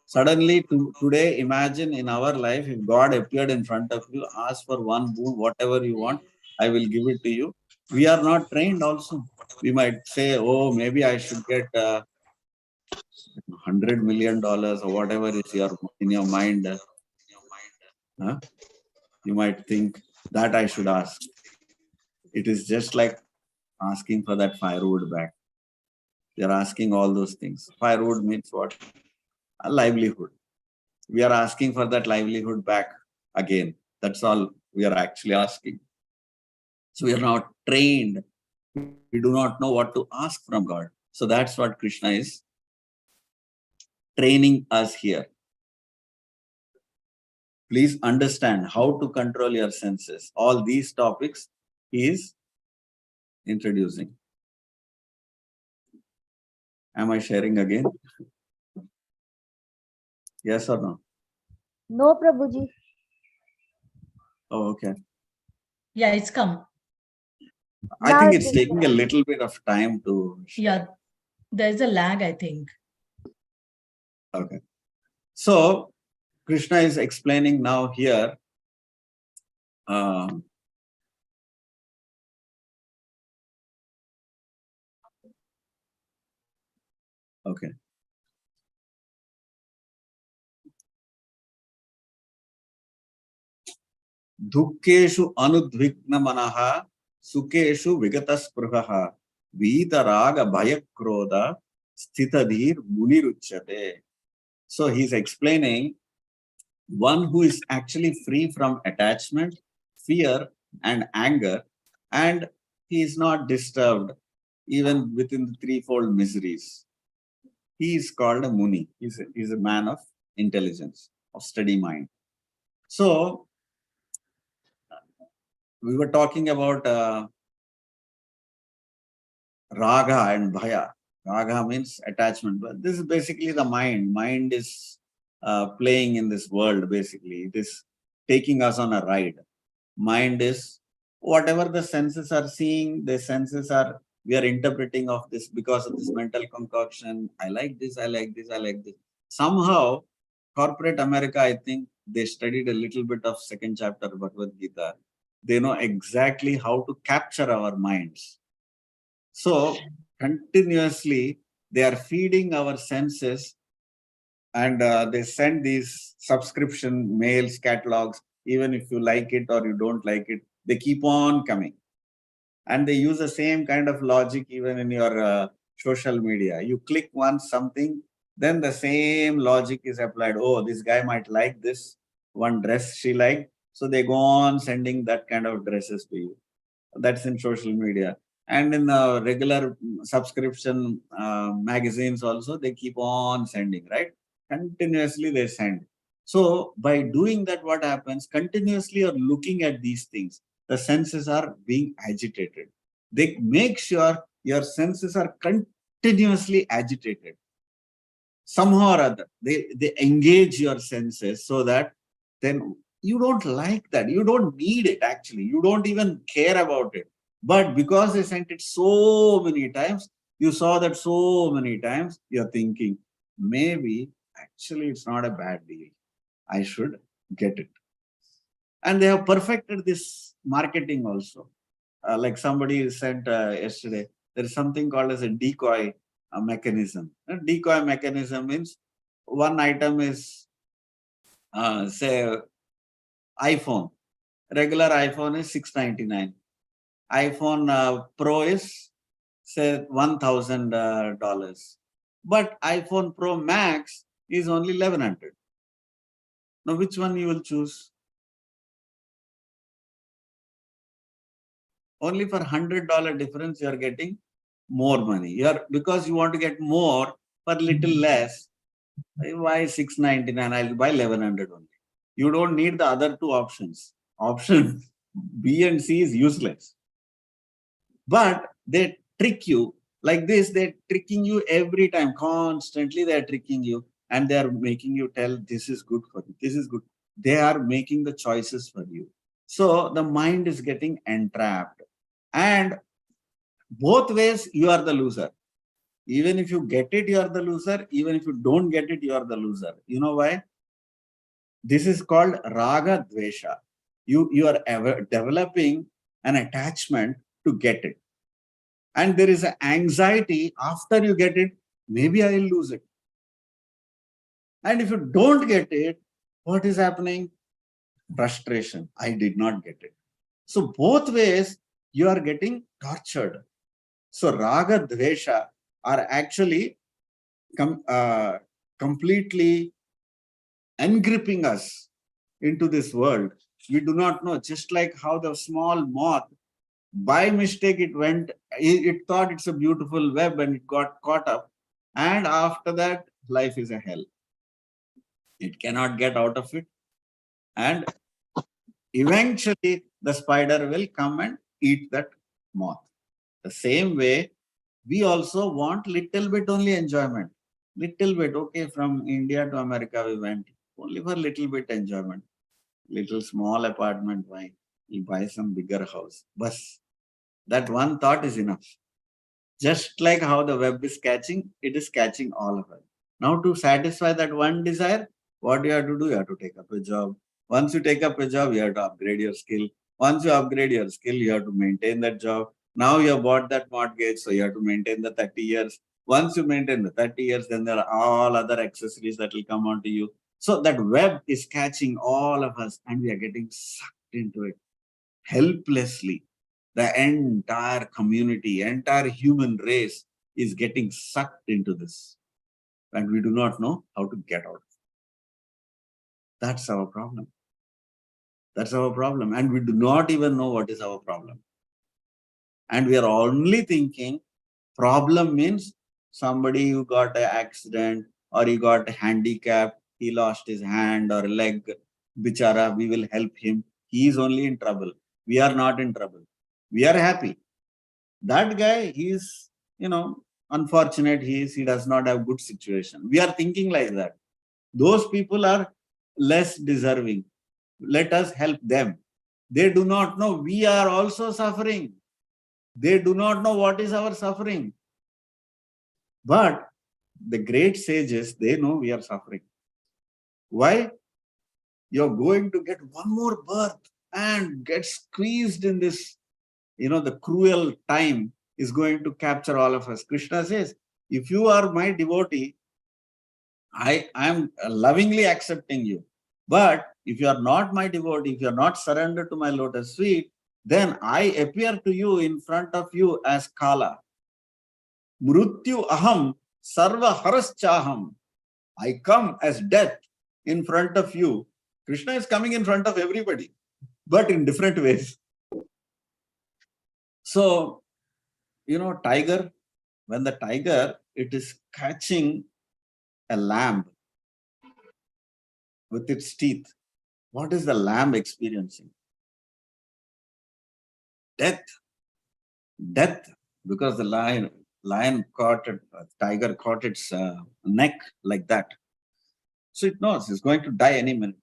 Suddenly, today, imagine in our life, if God appeared in front of you, ask for one boon, whatever you want, I will give it to you. We are not trained also. We might say, oh, maybe I should get $100 million or whatever is in your mind. You might think that I should ask. It is just like asking for that firewood back. They are asking all those things. Firewood means what? A livelihood. We are asking for that livelihood back again. That's all we are actually asking. So we are not trained. We do not know what to ask from God. So that's what Krishna is training us here. Please understand how to control your senses. All these topics he is introducing. Am I sharing again? Yes or no? No, Prabhuji. Oh, okay. Yeah, it's come. I Now think it it's is taking a fine. little bit of time to share. Yeah, there's a lag, I think. Okay. So Krishna is explaining now here. Okay. Dukkeshu anudvikna manaha sukeshu vigataspruhaha vitaraga bhayakroda sthitadhir muniruchyate. So he's explaining one who is actually free from attachment, fear, and anger, and he is not disturbed even within the threefold miseries. He is called a Muni. He's a man of intelligence, of steady mind. So we were talking about raga and bhaya. Raga means attachment, but this is basically the mind. Mind is playing in this world, basically. It is taking us on a ride. Mind is whatever the senses are seeing, the senses are, we are interpreting of this because of this mental concoction. I like this, I like this, I like this. Somehow, corporate America, I think they studied a little bit of second chapter of Bhagavad Gita. They know exactly how to capture our minds. So continuously, they are feeding our senses, and they send these subscription mails, catalogs. Even if you like it or you don't like it, they keep on coming. And they use the same kind of logic even in your social media. You click once something, then the same logic is applied. Oh, this guy might like this one dress she liked. So they go on sending that kind of dresses to you. That's in social media. And in regular subscription magazines also, they keep on sending, right? Continuously they send. So by doing that, what happens? Continuously you're looking at these things. The senses are being agitated. They make sure your senses are continuously agitated. Somehow or other, they engage your senses so that then you don't like that. You don't need it actually. You don't even care about it. But because they sent it so many times, you saw that so many times, you're thinking, maybe actually it's not a bad deal. I should get it. And they have perfected this marketing also. Like somebody said yesterday, there is something called as a decoy mechanism. A decoy mechanism means one item is, say, iPhone. Regular iPhone is $699. iPhone Pro is, say, $1,000. But iPhone Pro Max is only $1,100. Now, which one you will choose? Only for $100 difference, you are getting more money. Because you want to get more for little less. Why $699? I'll buy $1,100 only. You don't need the other two options. Option B and C is useless. But they trick you like this. They're tricking you every time. Constantly they're tricking you, and they're making you tell this is good for you. This is good. They are making the choices for you. So the mind is getting entrapped. And both ways, you are the loser. Even if you get it, you are the loser. Even if you don't get it, you are the loser. You know why? This is called raga dvesha. You are developing an attachment to get it. And there is an anxiety after you get it, maybe I will lose it. And if you don't get it, what is happening? Frustration. I did not get it. So both ways, you are getting tortured. So raga, dvesha are actually completely engripping us into this world. We do not know, just like how the small moth, by mistake, it thought it's a beautiful web and it got caught up. And after that, life is a hell. It cannot get out of it. And eventually, the spider will come and eat that moth. The same way, we also want little bit only enjoyment. Little bit, okay, from India to America we went, only for little bit enjoyment. Little small apartment, why? You buy some bigger house. Bus. That one thought is enough. Just like how the web is catching, it is catching all of us. Now to satisfy that one desire, what you have to do? You have to take up a job. Once you take up a job, you have to upgrade your skill. Once you upgrade your skill, you have to maintain that job. Now you have bought that mortgage, so you have to maintain the 30 years. Once you maintain the 30 years, then there are all other accessories that will come onto you. So that web is catching all of us and we are getting sucked into it helplessly. The entire community, entire human race is getting sucked into this. And we do not know how to get out of it. That's our problem. That's our problem. And we do not even know what is our problem. And we are only thinking problem means somebody who got an accident or he got handicapped, he lost his hand or leg, bichara, we will help him. He is only in trouble. We are not in trouble. We are happy. That guy, he is, unfortunate. He does not have good situation. We are thinking like that. Those people are less deserving. Let us help them. They do not know we are also suffering. They do not know what is our suffering. But the great sages, they know we are suffering. Why? You're going to get one more birth and get squeezed in this, the cruel time is going to capture all of us. Krishna says, if you are my devotee, I am lovingly accepting you. But if you are not my devotee, if you are not surrendered to my lotus feet, then I appear to you in front of you as Kala. Mrutyu aham sarva haraschaham. I come as death in front of you. Krishna is coming in front of everybody, but in different ways. So, tiger, when the tiger, it is catching a lamb with its teeth, what is the lamb experiencing? Death. Death, because the lion caught it, tiger caught its neck like that. So it knows it's going to die any minute.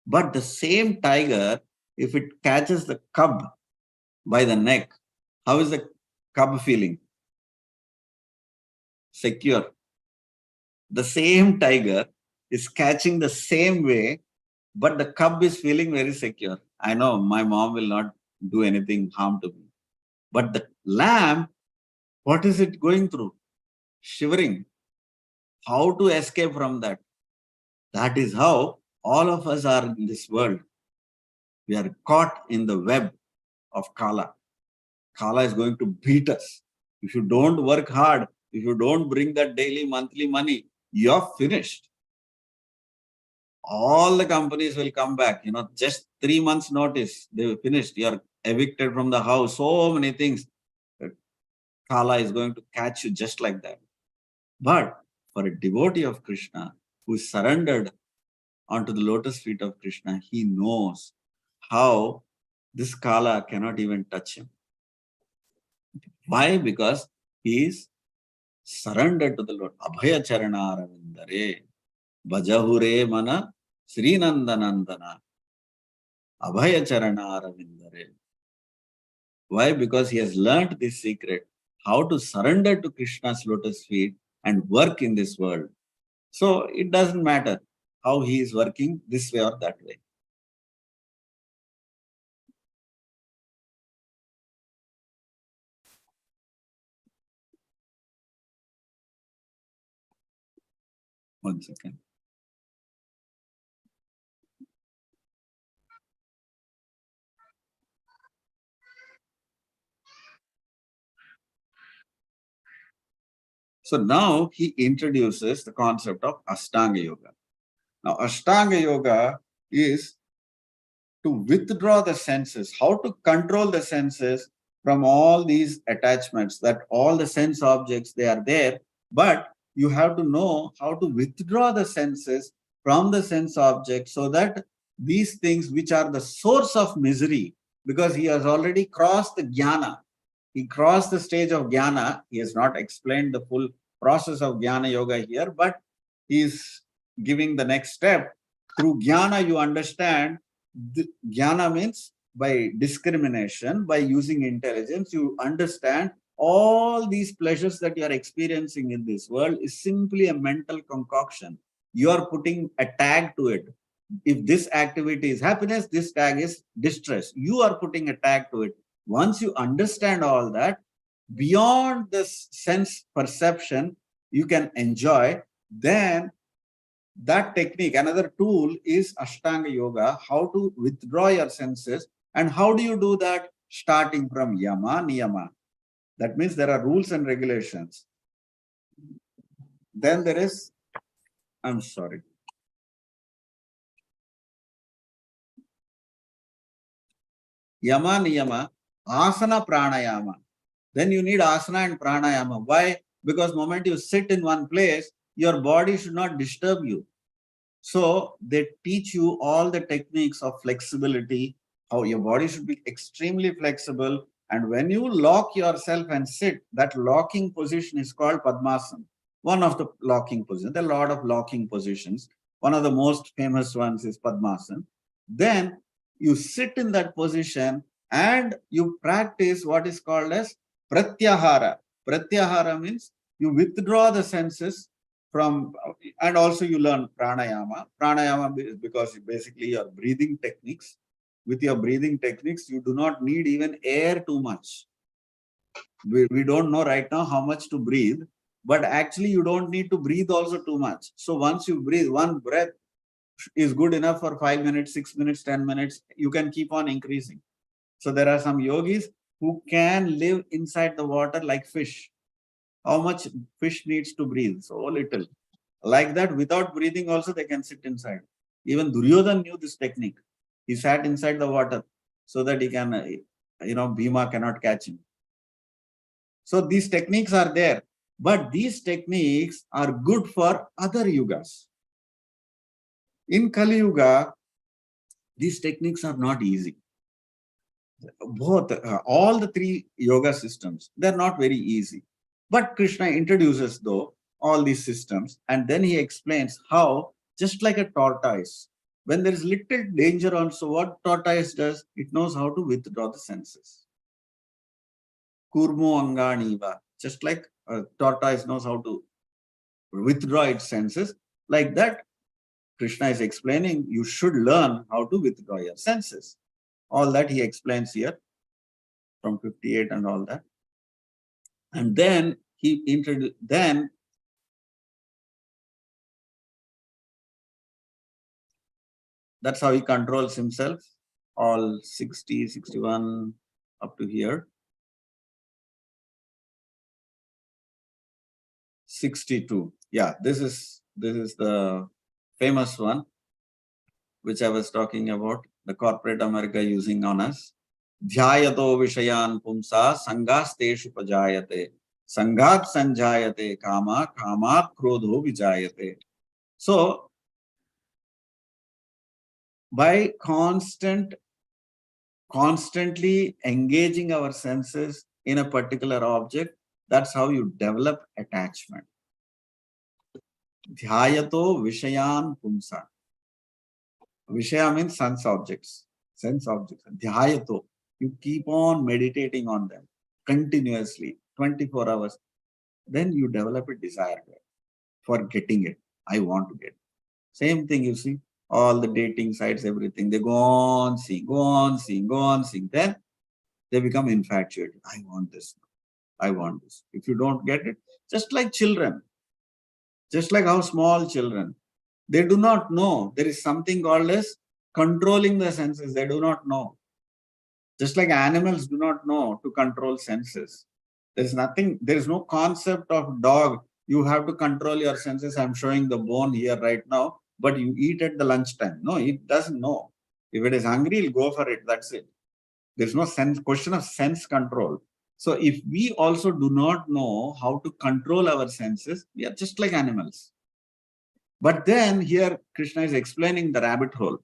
But the same tiger, if it catches the cub by the neck, how is the cub feeling? Secure. The same tiger is catching the same way, but the cub is feeling very secure. I know my mom will not do anything harm to me. But the lamb, what is it going through? Shivering. How to escape from that? That is how all of us are in this world. We are caught in the web of Kala. Kala is going to beat us. If you don't work hard, if you don't bring that daily, monthly money, you're finished. All the companies will come back, just 3 months notice, they will finished. You're evicted from the house, so many things. Kala is going to catch you just like that. But for a devotee of Krishna who is surrendered onto the lotus feet of Krishna, he knows how this Kala cannot even touch him. Why? Because he is surrendered to the Lord. Abhaya charana aravindare, bhajahure mana srinandanandana, abhaya charana aravindare. Why? Because he has learned this secret, how to surrender to Krishna's lotus feet and work in this world. So it doesn't matter how he is working this way or that way. One second. So now he introduces the concept of Ashtanga Yoga. Now, Ashtanga Yoga is to withdraw the senses, how to control the senses from all these attachments, that all the sense objects, they are there, but you have to know how to withdraw the senses from the sense objects so that these things which are the source of misery, because he has already crossed the jnana, he crossed the stage of jnana. He has not explained the full process of jnana yoga here, but he is giving the next step. Through jnana, you understand. Jnana means by discrimination, by using intelligence, you understand all these pleasures that you are experiencing in this world is simply a mental concoction. You are putting a tag to it. If this activity is happiness, this tag is distress. You are putting a tag to it. Once you understand all that, beyond this sense perception, you can enjoy, then that technique, another tool is Ashtanga Yoga, how to withdraw your senses. And how do you do that? Starting from Yama, Niyama. That means there are rules and regulations. Then there is, I'm sorry. Yama, Niyama, Asana, Pranayama. Then you need asana and pranayama. Why? Because the moment you sit in one place, your body should not disturb you. So they teach you all the techniques of flexibility, how your body should be extremely flexible. And when you lock yourself and sit, that locking position is called Padmasana. One of the locking positions. There are a lot of locking positions. One of the most famous ones is Padmasana. Then you sit in that position and you practice what is called as Pratyahara. Pratyahara means you withdraw the senses from, and also you learn pranayama. Pranayama is because basically your breathing techniques. With your breathing techniques, you do not need even air too much. We don't know right now how much to breathe, but actually you don't need to breathe also too much. So once you breathe, one breath is good enough for 5 minutes, 6 minutes, 10 minutes. You can keep on increasing. So there are some yogis who can live inside the water like fish. How much fish needs to breathe? So little. Like that, without breathing also they can sit inside. Even Duryodhan knew this technique. He sat inside the water so that he can, Bhima cannot catch him. So these techniques are there. But these techniques are good for other yugas. In Kali Yuga, these techniques are not easy. Both, all the three yoga systems, they're not very easy. But Krishna introduces, though, all these systems, and then he explains how, just like a tortoise, when there is little danger also, what tortoise does, it knows how to withdraw the senses. Kurmo Anganiva, just like a tortoise knows how to withdraw its senses, like that, Krishna is explaining, you should learn how to withdraw your senses. All that he explains here from 58 and all that. And then he introduced, then that's how he controls himself, all 60, 61 up to here. 62. Yeah, this is the famous one, which I was talking about, the corporate America using on us. Dhyayato vishayan pumsa sangasteshu pajayate. Sangat sanjayate kama, kama krodho vijayate. So, by constantly engaging our senses in a particular object, that's how you develop attachment. Dhyayato vishayan pumsa. Vishaya means sense objects. Sense objects. Dhyayato. You keep on meditating on them continuously, 24 hours. Then you develop a desire for getting it. I want to get it. Same thing, you see, all the dating sites, everything, they go on seeing, go on seeing, go on seeing. Then they become infatuated. I want this. I want this. If you don't get it, just like children, just like how small children, they do not know. There is something called as controlling the senses. They do not know. Just like animals do not know to control senses. There is nothing, there is no concept of dog You have to control your senses. I'm showing the bone here right now, but you eat at the lunchtime. No, it doesn't know. If it is hungry, it'll go for it. That's it. There's no sense question of sense control. So if we also do not know how to control our senses, we are just like animals. But then here Krishna is explaining the rabbit hole.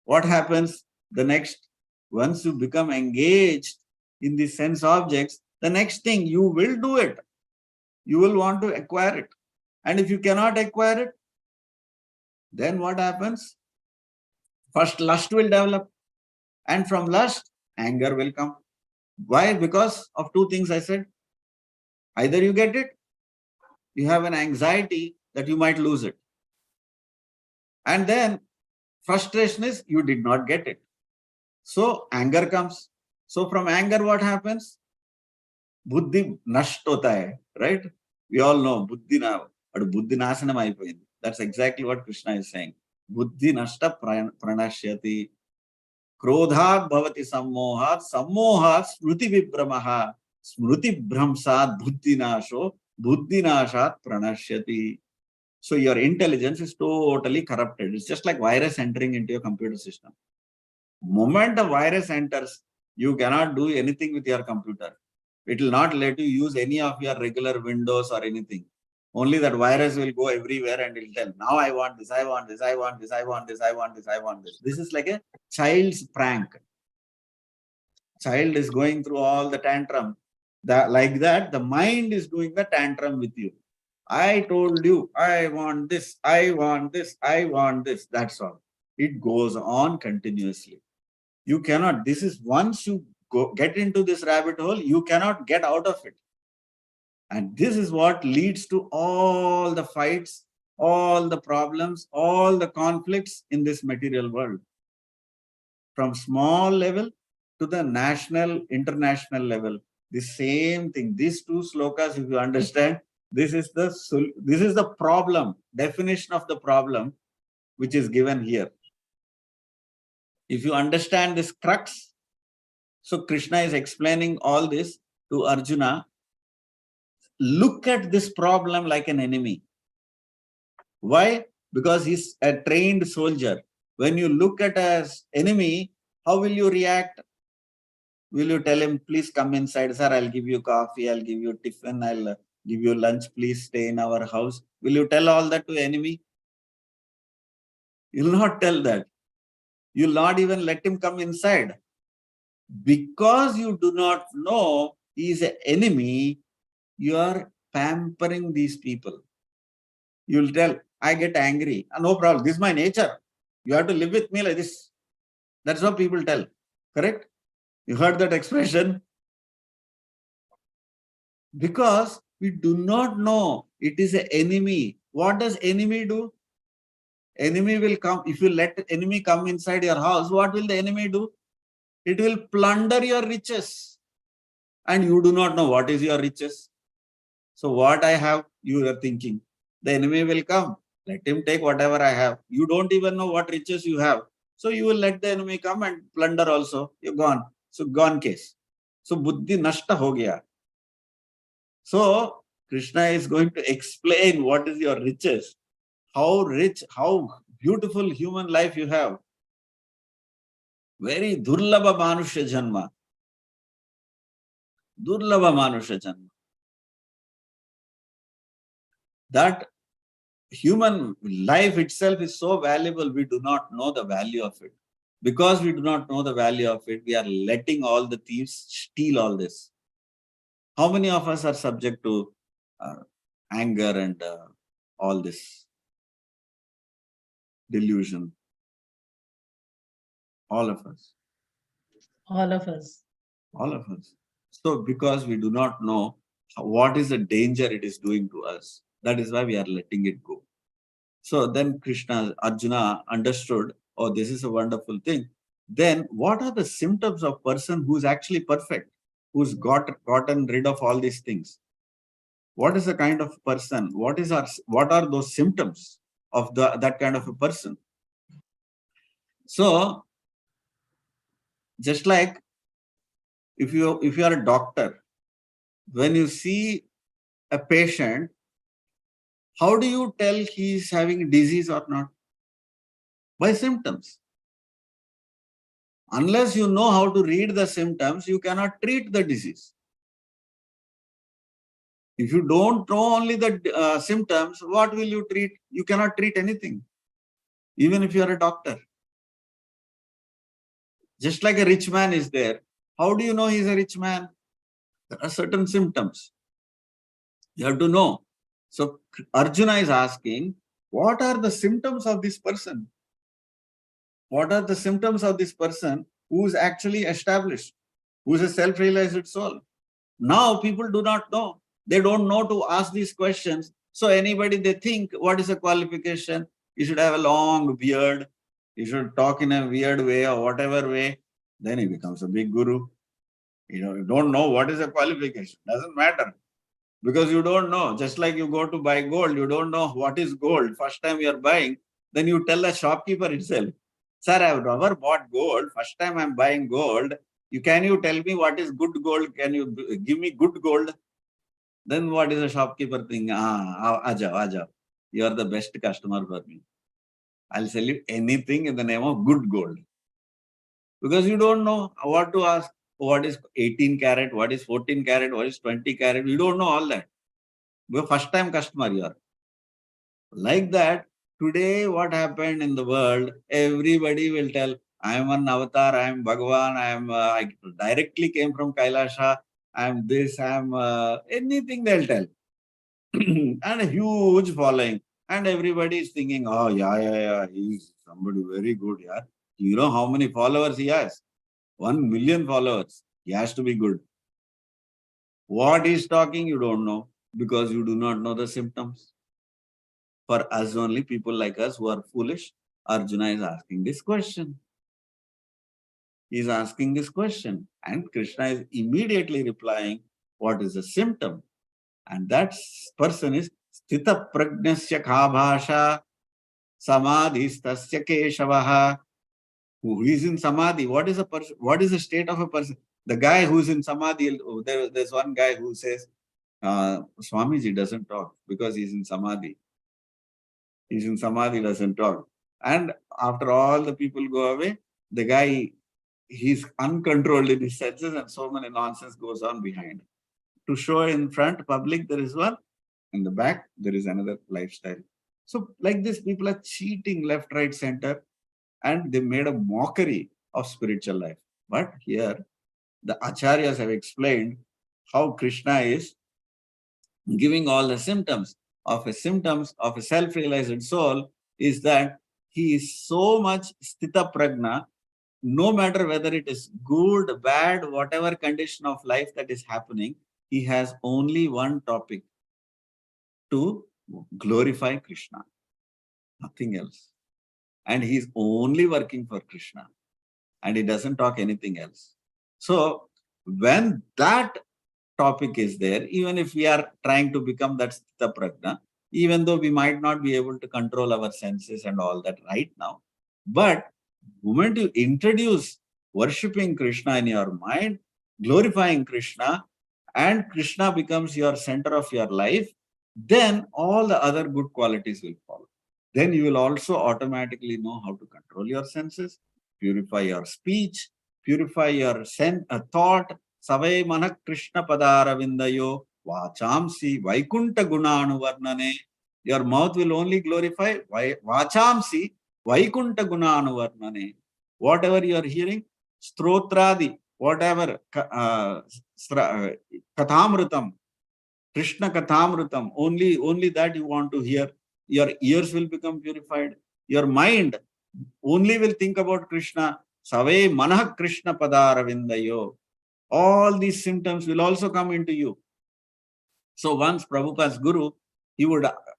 What happens the next? Once you become engaged in the sense objects, the next thing you will do it. You will want to acquire it. And if you cannot acquire it, then what happens? First lust will develop. And from lust, anger will come. Why? Because of two things I said. Either you get it, you have an anxiety that you might lose it. And then frustration is you did not get it. So anger comes. So from anger, what happens? Buddhi nasht hota hai, right? We all know buddhi na, but buddhi nasanam aipoyindi. That's exactly what Krishna is saying. Buddhi nashta pranashyati. Krodhat bhavati sammohat, sammohat smruti vibramaha, smruti bhramsat buddhi nasho, buddhi nashat pranashyati. So your intelligence is totally corrupted. It's just like virus entering into your computer system. Moment the virus enters, you cannot do anything with your computer. It will not let you use any of your regular Windows or anything. Only that virus will go everywhere and it will tell, now I want this, I want this, I want this, I want this, I want this, I want this. This is like a child's prank. Child is going through all the tantrum. Like that, the mind is doing the tantrum with you. I told you, I want this, I want this, I want this. That's all. It goes on continuously. You cannot, this is once you get into this rabbit hole, you cannot get out of it. And this is what leads to all the fights, all the problems, all the conflicts in this material world. From small level to the national, international level, the same thing. These two slokas, if you understand, this is the problem, definition of the problem, which is given here. If you understand this crux, so Krishna is explaining all this to Arjuna. Look at this problem like an enemy. Why? Because he's a trained soldier. When you look at as enemy, how will you react? Will you tell him, please come inside, sir, I'll give you coffee, I'll give you tiffin, I'll give you lunch, please stay in our house. Will you tell all that to enemy? You'll not tell that. You'll not even let him come inside. Because you do not know he is an enemy, you are pampering these people. You'll tell, I get angry. No problem. This is my nature. You have to live with me like this. That's what people tell. Correct? You heard that expression? Because we do not know it is an enemy. What does enemy do? Enemy will come. If you let the enemy come inside your house, what will the enemy do? It will plunder your riches. And you do not know what is your riches. So what I have, you are thinking. The enemy will come. Let him take whatever I have. You don't even know what riches you have. So you will let the enemy come and plunder also. You're gone. So gone case. So buddhi nashta ho gaya. So Krishna is going to explain what is your riches. How rich, how beautiful human life you have. Very durlabha manusya janma. Durlabha manusya janma. That human life itself is so valuable, we do not know the value of it. Because we do not know the value of it, we are letting all the thieves steal all this. How many of us are subject to anger and all this delusion? All of us. All of us. All of us. So because we do not know what is the danger it is doing to us, that is why we are letting it go. So then Arjuna understood, oh, this is a wonderful thing. Then what are the symptoms of person who is actually perfect, who's gotten rid of all these things? What is the kind of person? What are those symptoms of that kind of a person? So just like if you are a doctor, when you see a patient, How do you tell he is having disease or not? By symptoms. Unless you know how to read the symptoms, you cannot treat the disease. If you don't know only the symptoms, what will you treat? You cannot treat anything, even if you are a doctor. Just like a rich man is there. How do you know he is a rich man? There are certain symptoms. You have to know. So Arjuna is asking, what are the symptoms of this person? What are the symptoms of this person who is actually established, who is a self-realized soul? Now people do not know. They don't know to ask these questions. So anybody, they think, what is a qualification? You should have a long beard. You should talk in a weird way or whatever way. Then he becomes a big guru. You don't know what is a qualification. Doesn't matter. Because you don't know. Just like you go to buy gold, you don't know what is gold. First time you are buying, then you tell the shopkeeper itself, sir, I have never bought gold. First time I am buying gold. Can you tell me what is good gold? Can you give me good gold? Then what is the shopkeeper thing? Ajao. You are the best customer for me. I'll sell you anything in the name of good gold. Because you don't know what to ask. What is 18 karat? What is 14 karat? What is 20 karat? You don't know all that. You're first time customer you are. Like that, today what happened in the world, everybody will tell, I am an avatar, I am Bhagavan, I directly came from Kailasha, I am this, I am anything they'll tell. And a huge following. And everybody is thinking, oh yeah, he's somebody very good, yeah. You know how many followers he has? 1 million followers. He has to be good. What he's talking, you don't know, because you do not know the symptoms. For us only, people like us who are foolish, Arjuna is asking this question. He is asking this question. And Krishna is immediately replying, what is the symptom? And that person is Sthita Pragnasya Khabhasha Samadhistasya Keshavaha. Who is in Samadhi? What is a person? What is the state of a person? The guy who's in Samadhi, there's one guy who says, Swamiji doesn't talk because he's in Samadhi. He's in Samadhi, doesn't talk. And after all the people go away, the guy, he's uncontrolled in his senses and so many nonsense goes on behind. To show in front, public, there is one. In the back, there is another lifestyle. So like this, people are cheating left, right, center, and they made a mockery of spiritual life. But here, the acharyas have explained how Krishna is giving all the symptoms of a self-realized soul is that he is so much sthita prajna, no matter whether it is good, bad, whatever condition of life that is happening, he has only one topic: to glorify Krishna, nothing else. And he is only working for Krishna and he doesn't talk anything else. So when that topic is there, even if we are trying to become that sthita prajna, even though we might not be able to control our senses and all that right now, but the moment you introduce worshipping Krishna in your mind, glorifying Krishna, and Krishna becomes your center of your life, then all the other good qualities will follow. Then you will also automatically know how to control your senses, purify your speech, purify your thought. Savai manak Krishna padara vindayo vachamsi vaikunta gunanu varnane. Your mouth will only glorify vachamsi vaikunta gunanu varnane. Whatever you are hearing, strotradi, whatever, kathamrutam, Krishna kathamrutam, only that you want to hear. Your ears will become purified. Your mind only will think about Krishna. Savai manah Krishna padara vindayo. All these symptoms will also come into you. So once Prabhupada's guru,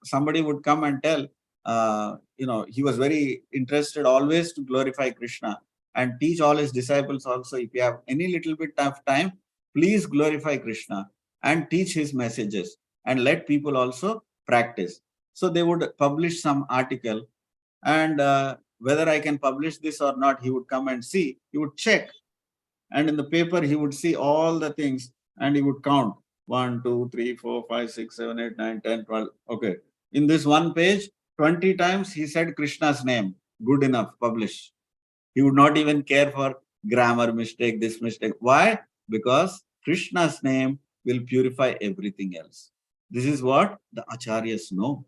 somebody would come and tell, he was very interested always to glorify Krishna and teach all his disciples also, if you have any little bit of time, please glorify Krishna and teach his messages and let people also practice. So they would publish some article, and whether I can publish this or not, he would come and see, he would check. And in the paper, he would see all the things and he would count 1, 2, 3, 4, 5, 6, 7, 8, 9, 10, 12. Okay, In this one page, 20 times he said Krishna's name. Good enough, publish. He would not even care for grammar mistake, this mistake. Why? Because Krishna's name will purify everything else. This is what the acharyas know.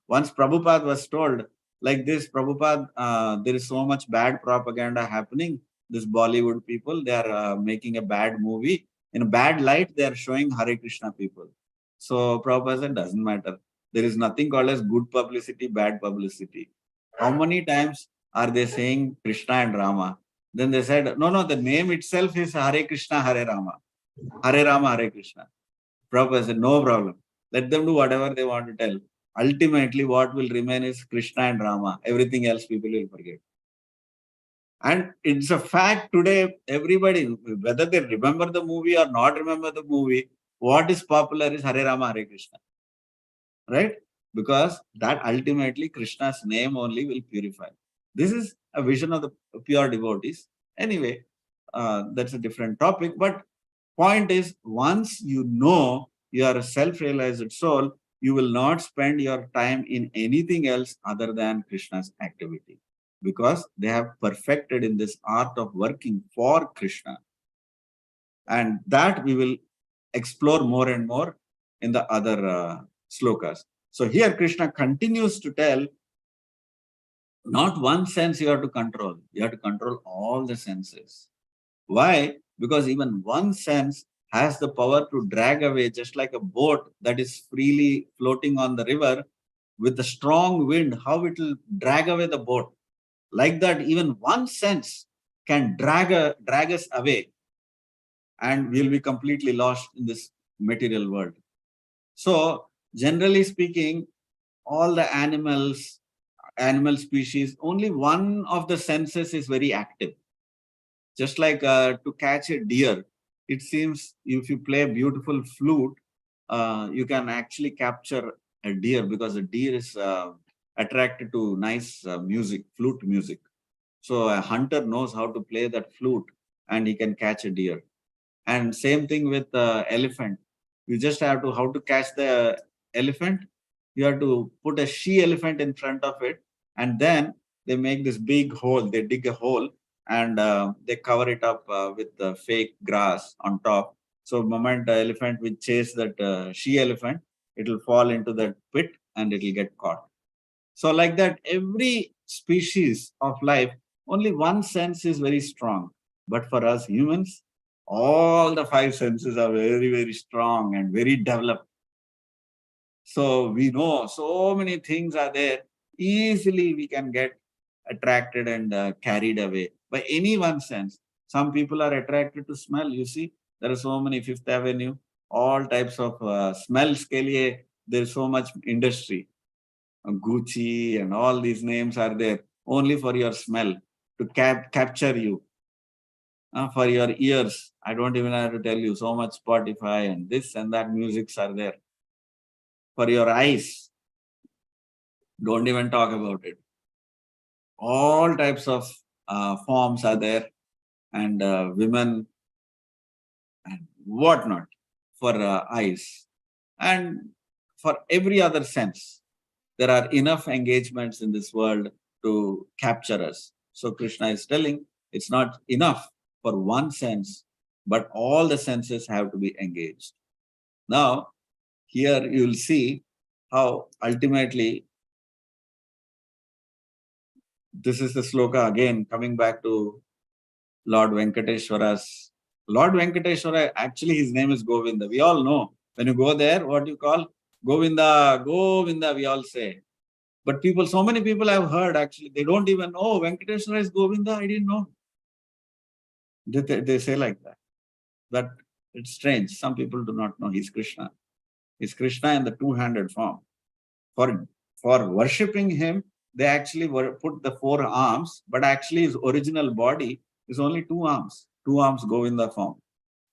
Once Prabhupada was told, like this, Prabhupada, there is so much bad propaganda happening. This Bollywood people, they are making a bad movie. In a bad light, they are showing Hare Krishna people. So Prabhupada said, doesn't matter. There is nothing called as good publicity, bad publicity. How many times are they saying Krishna and Rama? Then they said, no, the name itself is Hare Krishna, Hare Rama. Hare Rama, Hare Krishna. Prabhupada said, no problem. Let them do whatever they want to tell. Ultimately, what will remain is Krishna and Rama. Everything else people will forget. And it's a fact today, everybody, whether they remember the movie or not remember the movie, what is popular is Hare Rama, Hare Krishna. Right? Because that ultimately Krishna's name only will purify. This is a vision of the pure devotees. Anyway, that's a different topic. But point is, once you know you are a self-realized soul, you will not spend your time in anything else other than Krishna's activity, because they have perfected in this art of working for Krishna. And that we will explore more and more in the other slokas. So here Krishna continues to tell, not one sense you have to control. You have to control all the senses. Why? Because even one sense has the power to drag away, just like a boat that is freely floating on the river with a strong wind, how it will drag away the boat. Like that, even one sense can drag us away, and we'll be completely lost in this material world. So, generally speaking, all the animal species, only one of the senses is very active. Just like to catch a deer, it seems if you play a beautiful flute, you can actually capture a deer, because a deer is attracted to nice music, flute music. So a hunter knows how to play that flute and he can catch a deer. And same thing with elephant. You just have to, how to catch the elephant? You have to put a she elephant in front of it, and then they make this big hole. They dig a hole and they cover it up with fake grass on top. So the moment the elephant will chase that she elephant, it will fall into that pit and it will get caught. So like that, every species of life, only one sense is very strong. But for us humans, all the five senses are very, very strong and very developed. So we know so many things are there. Easily we can get attracted and carried away by any one sense. Some people are attracted to smell. You see, there are so many Fifth Avenue, all types of smells. Ke liye, there's so much industry. Gucci and all these names are there only for your smell, to capture you. For your ears, I don't even have to tell you, so much Spotify and this and that musics are there. For your eyes, don't even talk about it. All types of forms are there, and women and whatnot for eyes. And for every other sense, there are enough engagements in this world to capture us. So Krishna is telling, it's not enough for one sense, but all the senses have to be engaged. Now, here you will see how ultimately, this is the sloka again, coming back to Lord Venkateshwara's. Lord Venkateshwara, actually his name is Govinda. We all know. When you go there, what do you call? Govinda, Govinda, we all say. But people, so many people have heard, actually, they don't even know, oh, Venkateshwara is Govinda, I didn't know. They say like that. But it's strange. Some people do not know he's Krishna. He's Krishna in the two-handed form. For worshipping him, they actually put the 4 arms, but actually his original body is only 2 arms. 2 arms Govinda form.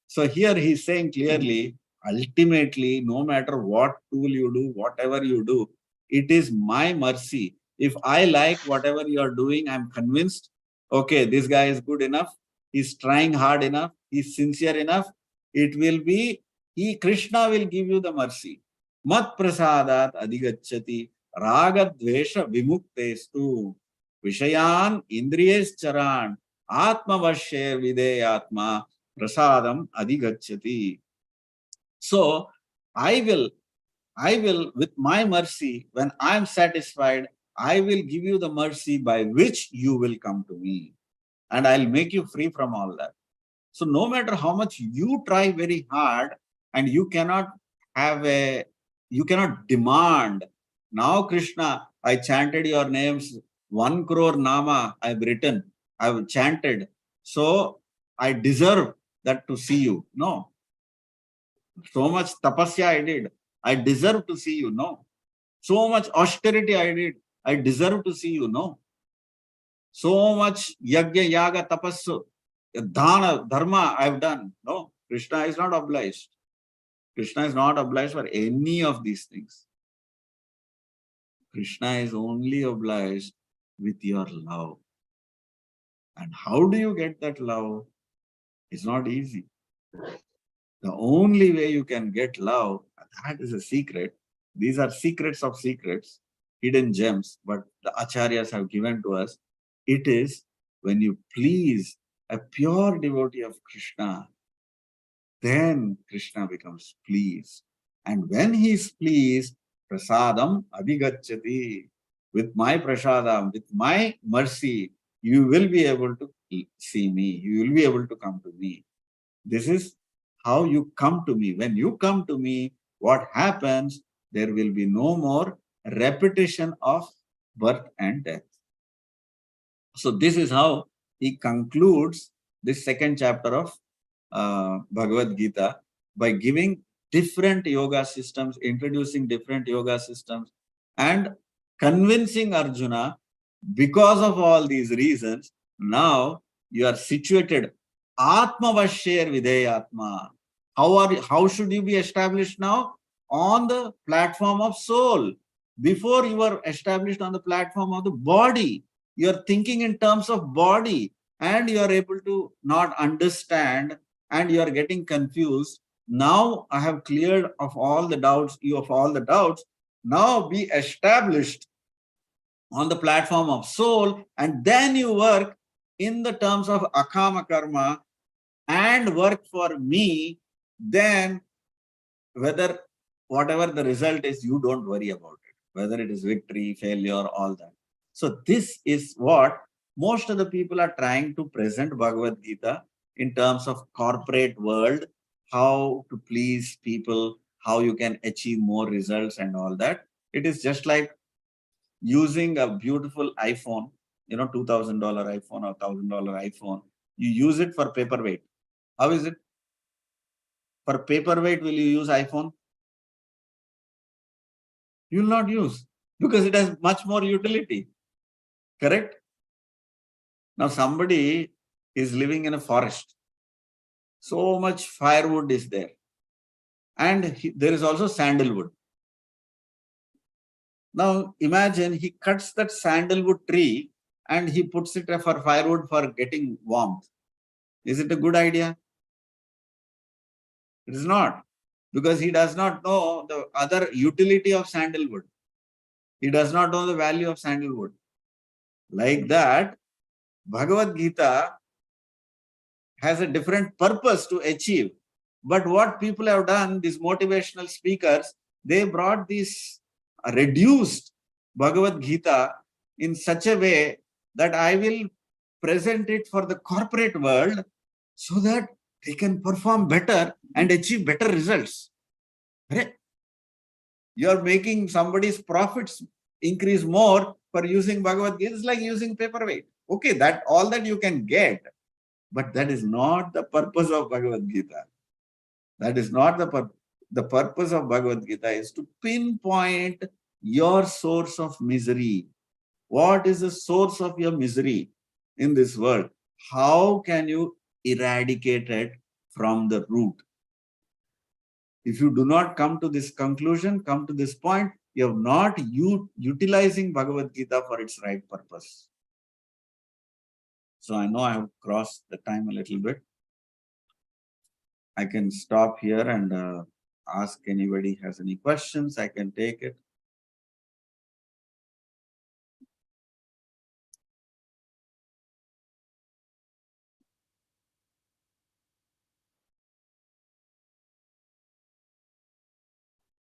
So here he's saying clearly, ultimately, no matter what tool you do, whatever you do, it is my mercy. If I like whatever you're doing, I'm convinced, okay, this guy is good enough, he's trying hard enough, he's sincere enough, it will be, Krishna will give you the mercy. Mat prasadat adhigacchati raga dvesha vimuktestu vishayan indriyes charan atma vasher videyatma prasadam adhigacchati. So I will, with my mercy, when I am satisfied, I will give you the mercy by which you will come to me. And I'll make you free from all that. So no matter how much you try very hard, and you cannot demand, now Krishna, I chanted your names, 1 crore nama I've written, I've chanted. So I deserve that to see you. No. So much tapasya I did. I deserve to see you. No. So much austerity I did. I deserve to see you. No. So much yagya, yaga, tapasya, dana, dharma I've done. No. Krishna is not obliged. Krishna is not obliged for any of these things. Krishna is only obliged with your love. And how do you get that love? It's not easy. The only way you can get love, that is a secret. These are secrets of secrets, hidden gems, but the acharyas have given to us. It is when you please a pure devotee of Krishna, then Krishna becomes pleased. And when he is pleased, prasadam abhigacchati. With my prasadam, with my mercy, you will be able to see me. You will be able to come to me. This is how you come to me. When you come to me, what happens? There will be no more repetition of birth and death. So this is how he concludes this second chapter of Bhagavad Gita by giving different yoga systems, introducing different yoga systems, and convincing Arjuna, because of all these reasons, now you are situated Atma Vasher Videyatma. How should you be established now? On the platform of soul. Before you were established on the platform of the body. You are thinking in terms of body, and you are able to not understand, and you are getting confused. Now I have cleared of all the doubts, you of all the doubts. Now be established on the platform of soul, and then you work in the terms of akama karma and work for me. Then whether whatever the result is, you don't worry about it, whether it is victory, failure, all that. So this is what most of the people are trying to present Bhagavad Gita in terms of corporate world, how to please people, how you can achieve more results and all that. It is just like using a beautiful iPhone, $2,000 iPhone or $1,000 iPhone. You use it for paperweight. How is it? For paperweight, will you use iPhone? You will not use, because it has much more utility. Correct? Now somebody is living in a forest. So much firewood is there. And there is also sandalwood. Now imagine he cuts that sandalwood tree and he puts it for firewood for getting warmth. Is it a good idea? It is not, because he does not know the other utility of sandalwood. He does not know the value of sandalwood. Like that, Bhagavad Gita has a different purpose to achieve. But what people have done, these motivational speakers, they brought this reduced Bhagavad Gita in such a way that I will present it for the corporate world so that they can perform better and achieve better results. Right? You are making somebody's profits increase more for using Bhagavad Gita. It's like using paperweight. Okay, that all that you can get, but that is not the purpose of Bhagavad Gita. That is not the purpose. The purpose of Bhagavad Gita is to pinpoint your source of misery. What is the source of your misery in this world? How can you eradicate it from the root? If you do not come to this conclusion, come to this point, you have not utilizing Bhagavad Gita for its right purpose. So I know I have crossed the time a little bit. I can stop here and ask anybody has any questions. I can take it.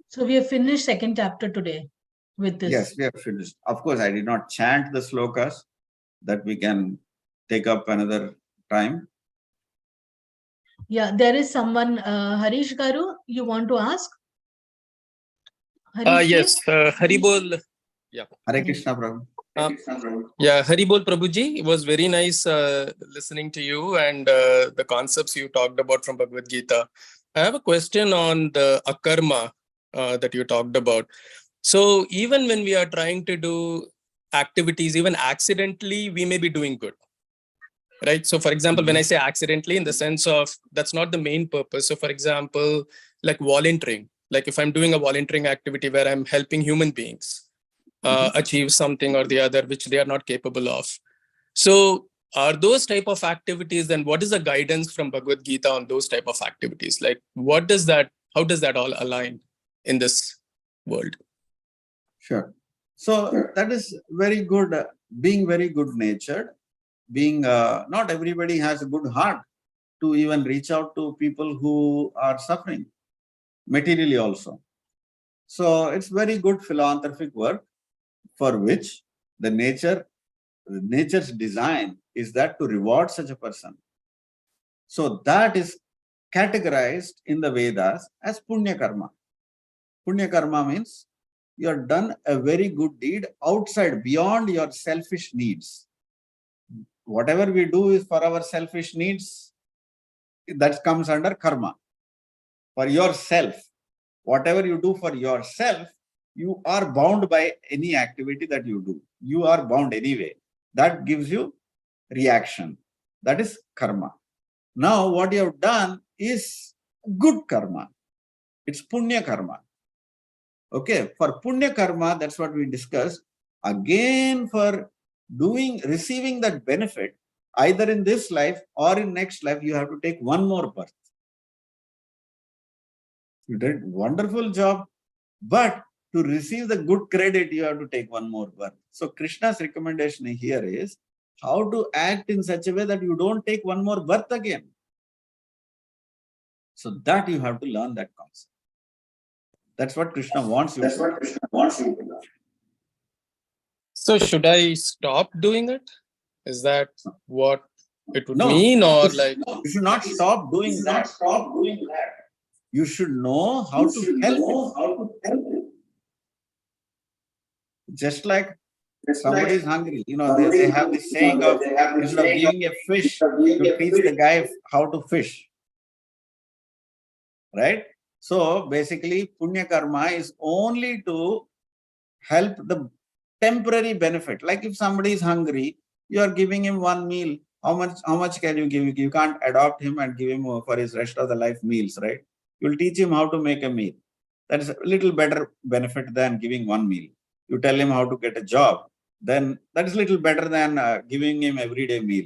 So we have finished second chapter today with this. Yes, we have finished. Of course, I did not chant the slokas. That we can take up another time. Yeah, there is someone, Harish Garu, you want to ask? Yes, Haribol. Yeah. Hare Krishna, Prabhu. Yeah, Haribol Prabhuji. It was very nice listening to you and the concepts you talked about from Bhagavad Gita. I have a question on the akarma that you talked about. So even when we are trying to do activities, even accidentally, we may be doing good. Right. So, for example, when I say accidentally, in the sense of that's not the main purpose. So, for example, like volunteering, like if I'm doing a volunteering activity where I'm helping human beings achieve something or the other, which they are not capable of. So, are those type of activities, then what is the guidance from Bhagavad Gita on those type of activities? Like, what does that, how does that all align in this world? Sure. So that is very good, being very good natured, being not everybody has a good heart to even reach out to people who are suffering materially also. So it's very good philanthropic work for which the nature's design is that to reward such a person. So that is categorized in the Vedas as punya karma. Punya karma means you have done a very good deed outside, beyond your selfish needs. Whatever we do is for our selfish needs, that comes under karma. For yourself, whatever you do for yourself, you are bound by any activity that you do. You are bound anyway. That gives you reaction. That is karma. Now, what you have done is good karma. It's punya karma. Okay, for punya karma, that's what we discussed. Again, for receiving that benefit, either in this life or in next life, you have to take one more birth. You did wonderful job, but to receive the good credit, you have to take one more birth. So Krishna's recommendation here is how to act in such a way that you don't take one more birth again. So that you have to learn that concept. That's what Krishna wants you to learn. So should I stop doing it? Is that what it would No, mean, or like you should not stop doing that. You should know how to help him. Just like somebody is hungry, they have this saying of instead of giving a fish, you teach the guy how to fish. Right? So basically, punya karma is only to help the temporary benefit. Like if somebody is hungry, you are giving him one meal. How much can you give? You can't adopt him and give him for his rest of the life meals, right? You'll teach him how to make a meal. That is a little better benefit than giving one meal. You tell him how to get a job, then that is a little better than giving him everyday meal.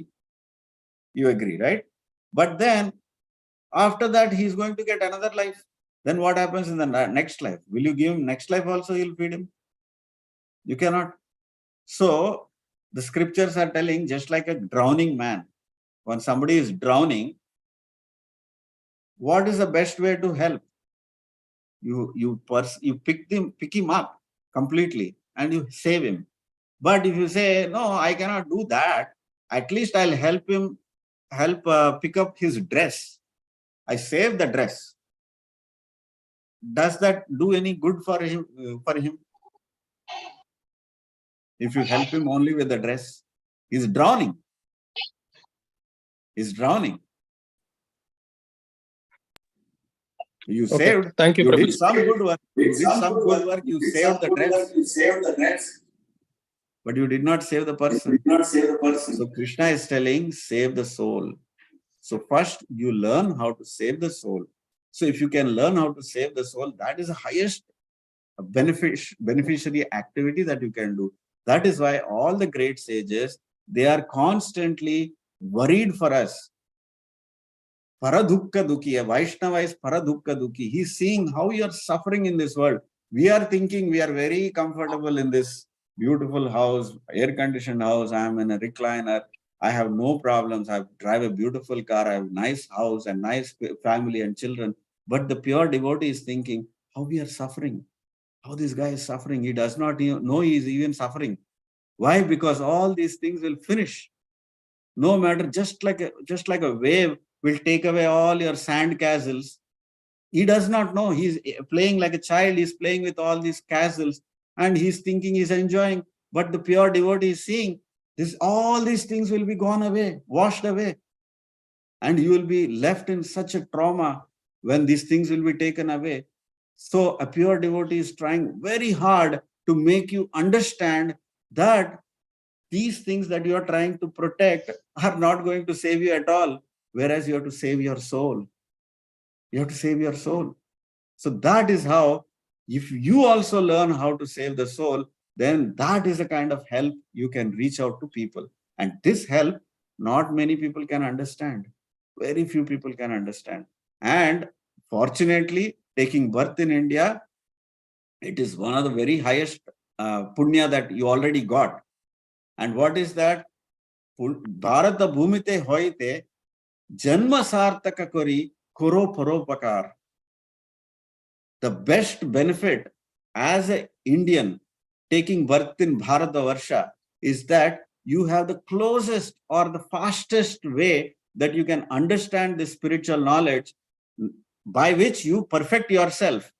You agree, right? But then after that, he's going to get another life. Then what happens in the next life? Will you give him next life also? You'll feed him? You cannot. So the scriptures are telling, just like a drowning man, when somebody is drowning, what is the best way to help? You pick him up completely and you save him. But if you say, no, I cannot do that, at least I'll help him pick up his dress. I save the dress. Does that do any good for him? If you help him only with the dress, he's drowning. He's drowning. You saved. Thank you, You Prabhuji. did some good work. You saved the dress. But you did not save the person. So Krishna is telling, save the soul. So first you learn how to save the soul. So if you can learn how to save the soul, that is the highest beneficiary activity that you can do. That is why all the great sages, they are constantly worried for us. Paradukka Dukhi. A Vaishnava is Paradukka Dukhi. He's seeing how you are suffering in this world. We are thinking we are very comfortable in this beautiful house, air-conditioned house. I am in a recliner. I have no problems. I drive a beautiful car. I have a nice house and nice family and children. But the pure devotee is thinking how we are suffering. How this guy is suffering. He does not know he is even suffering. Why? Because all these things will finish. No matter, just like a wave will take away all your sand castles. He does not know. He's playing like a child. He's playing with all these castles and he's thinking he's enjoying. But the pure devotee is seeing this, all these things will be gone away, washed away. And you will be left in such a trauma when these things will be taken away. So a pure devotee is trying very hard to make you understand that these things that you are trying to protect are not going to save you at all, whereas you have to save your soul. You have to save your soul. So that is how, if you also learn how to save the soul, then that is the kind of help you can reach out to people. And this help, not many people can understand. Very few people can understand. And fortunately, taking birth in India, it is one of the very highest punya that you already got. And what is that? Bharata bhumite hoite janma sartaka kori koro paropakar. The best benefit as an Indian taking birth in Bharatavarsha is that you have the closest or the fastest way that you can understand the spiritual knowledge by which you perfect yourself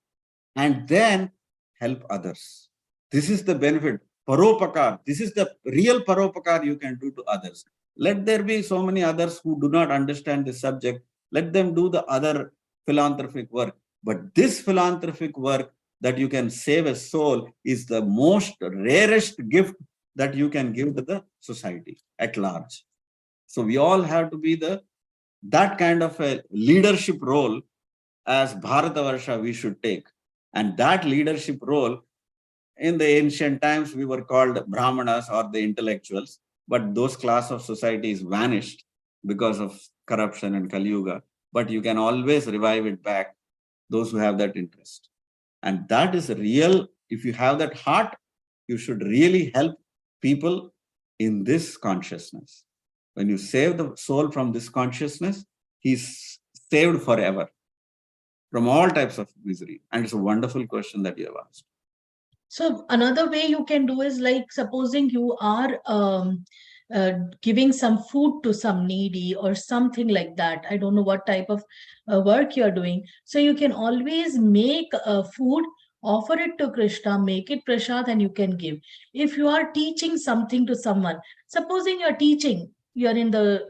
and then help others. This is the benefit. Paropakar. This is the real paropakar you can do to others. Let there be so many others who do not understand the subject. Let them do the other philanthropic work. But this philanthropic work that you can save a soul is the most rarest gift that you can give to the society at large. So we all have to be that kind of a leadership role as Bharatavarsha we should take. And that leadership role, in the ancient times, we were called Brahmanas or the intellectuals, but those class of societies vanished because of corruption and Kali Yuga. But you can always revive it back, those who have that interest. And that is real. If you have that heart, you should really help people in this consciousness. When you save the soul from this consciousness, he's saved forever from all types of misery. And it's a wonderful question that you have asked. So another way you can do is, like, supposing you are giving some food to some needy or something like that. I don't know what type of work you're doing. So you can always make food, offer it to Krishna, make it prasad, and you can give. If you are teaching something to someone, supposing you're teaching, you're in the,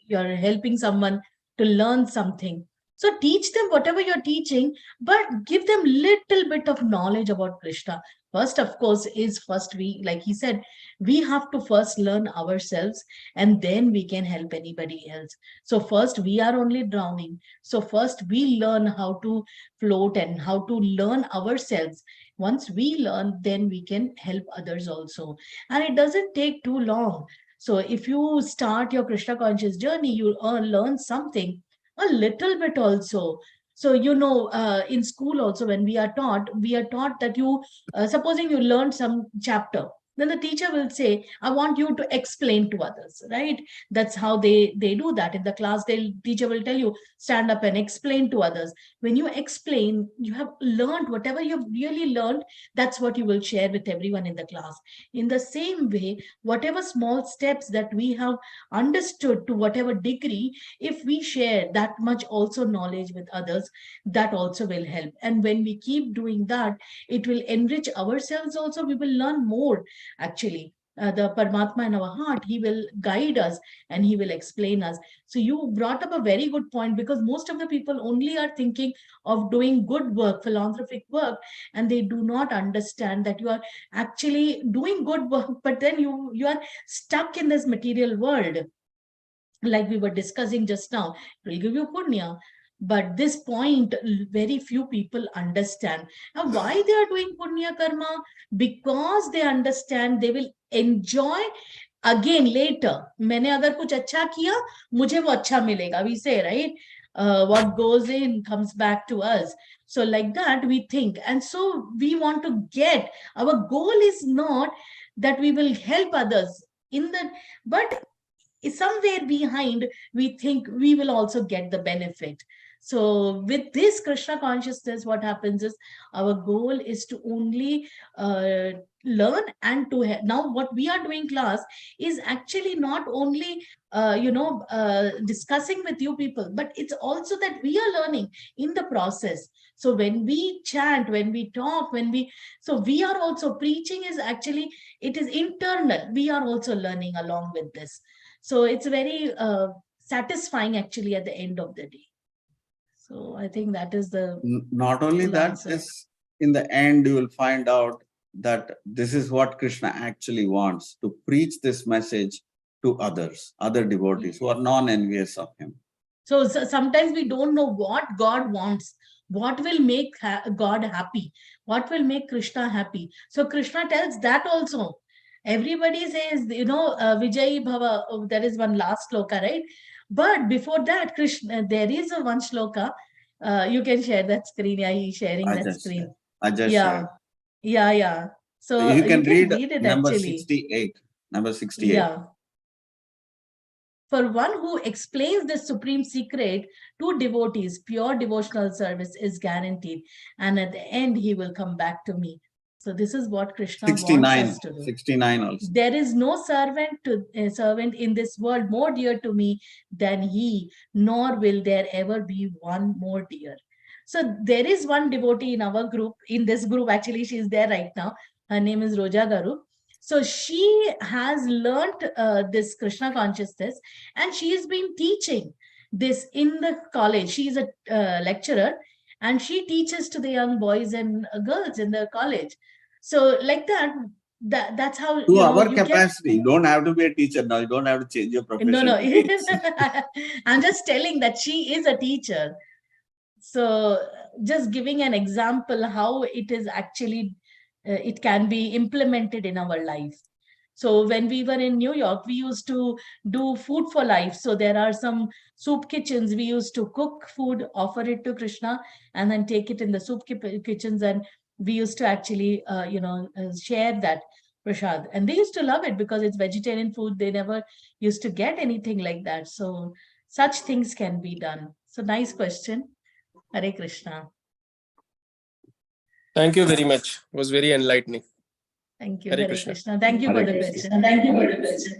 you're helping someone to learn something. So teach them whatever you're teaching, but give them little bit of knowledge about Krishna. First, of course, we, like he said, we have to first learn ourselves and then we can help anybody else. So first, we are only drowning. So first, we learn how to float and how to learn ourselves. Once we learn, then we can help others also. And it doesn't take too long. So if you start your Krishna conscious journey, you learn something, a little bit also. So, in school also, when we are taught that you, supposing you learned some chapter, then the teacher will say, I want you to explain to others, right? That's how they do that. In the class, teacher will tell you, stand up and explain to others. When you explain, you have learned whatever you've really learned, that's what you will share with everyone in the class. In the same way, whatever small steps that we have understood to whatever degree, if we share that much also knowledge with others, that also will help. And when we keep doing that, it will enrich ourselves also. We will learn more, actually. The Paramatma in our heart, he will guide us and he will explain us. So you brought up a very good point, because most of the people only are thinking of doing good work, philanthropic work, and they do not understand that you are actually doing good work, but then you are stuck in this material world. Like we were discussing just now, it will give you punya. But this point, very few people understand. Now, why they are doing punya karma? Because they understand they will enjoy again later. मैंने अगर कुछ अच्छा किया, मुझे वो अच्छा मिलेगा. We say, right? what goes in comes back to us. So like that we think, and so we want to get, our goal is not that we will help others in the, but somewhere behind we think we will also get the benefit. So with this Krishna consciousness, what happens is our goal is to only learn and to now what we are doing class is actually not only discussing with you people, but it's also that we are learning in the process. So when we chant, when we talk, so we are also preaching is actually, it is internal, we are also learning along with this. So it's very satisfying actually at the end of the day. So I think that is the Not only full that, answer. this in the end you will find out that this is what Krishna actually wants, to preach this message to others, other devotees who are non-envious of him. So sometimes we don't know what God wants, what will make God happy, what will make Krishna happy. So Krishna tells that also. Everybody says, Vijay Bhava, there is one last sloka, right? But before that, Krishna, there is a one sloka. You can share that screen. Yeah, he's sharing that screen. I just Yeah, shared. yeah. So You can read it number actually. 68. Number 68. Yeah. For one who explains the supreme secret to devotees, pure devotional service is guaranteed. And at the end, he will come back to me. So this is what Krishna 69, wants us to do. 69 also. There is no servant in this world more dear to me than he, nor will there ever be one more dear. So there is one devotee in our group, in this group, actually, she is there right now. Her name is Roja Garu. So she has learned this Krishna consciousness, and she has been teaching this in the college. She is a lecturer, and she teaches to the young boys and girls in the college. So like that's how To our you capacity. You don't have to be a teacher now. You don't have to change your profession. No. I'm just telling that she is a teacher. So just giving an example how it is actually, it can be implemented in our life. So when we were in New York, we used to do food for life. So there are some soup kitchens. We used to cook food, offer it to Krishna, and then take it in the soup kitchens. And we used to actually, share that prasad. And they used to love it because it's vegetarian food. They never used to get anything like that. So such things can be done. So nice question. Hare Krishna. Thank you very much. It was very enlightening. Thank you. Hare Hare Krishna. Krishna. Thank you Hare for the Krishna. question. Thank you for the question.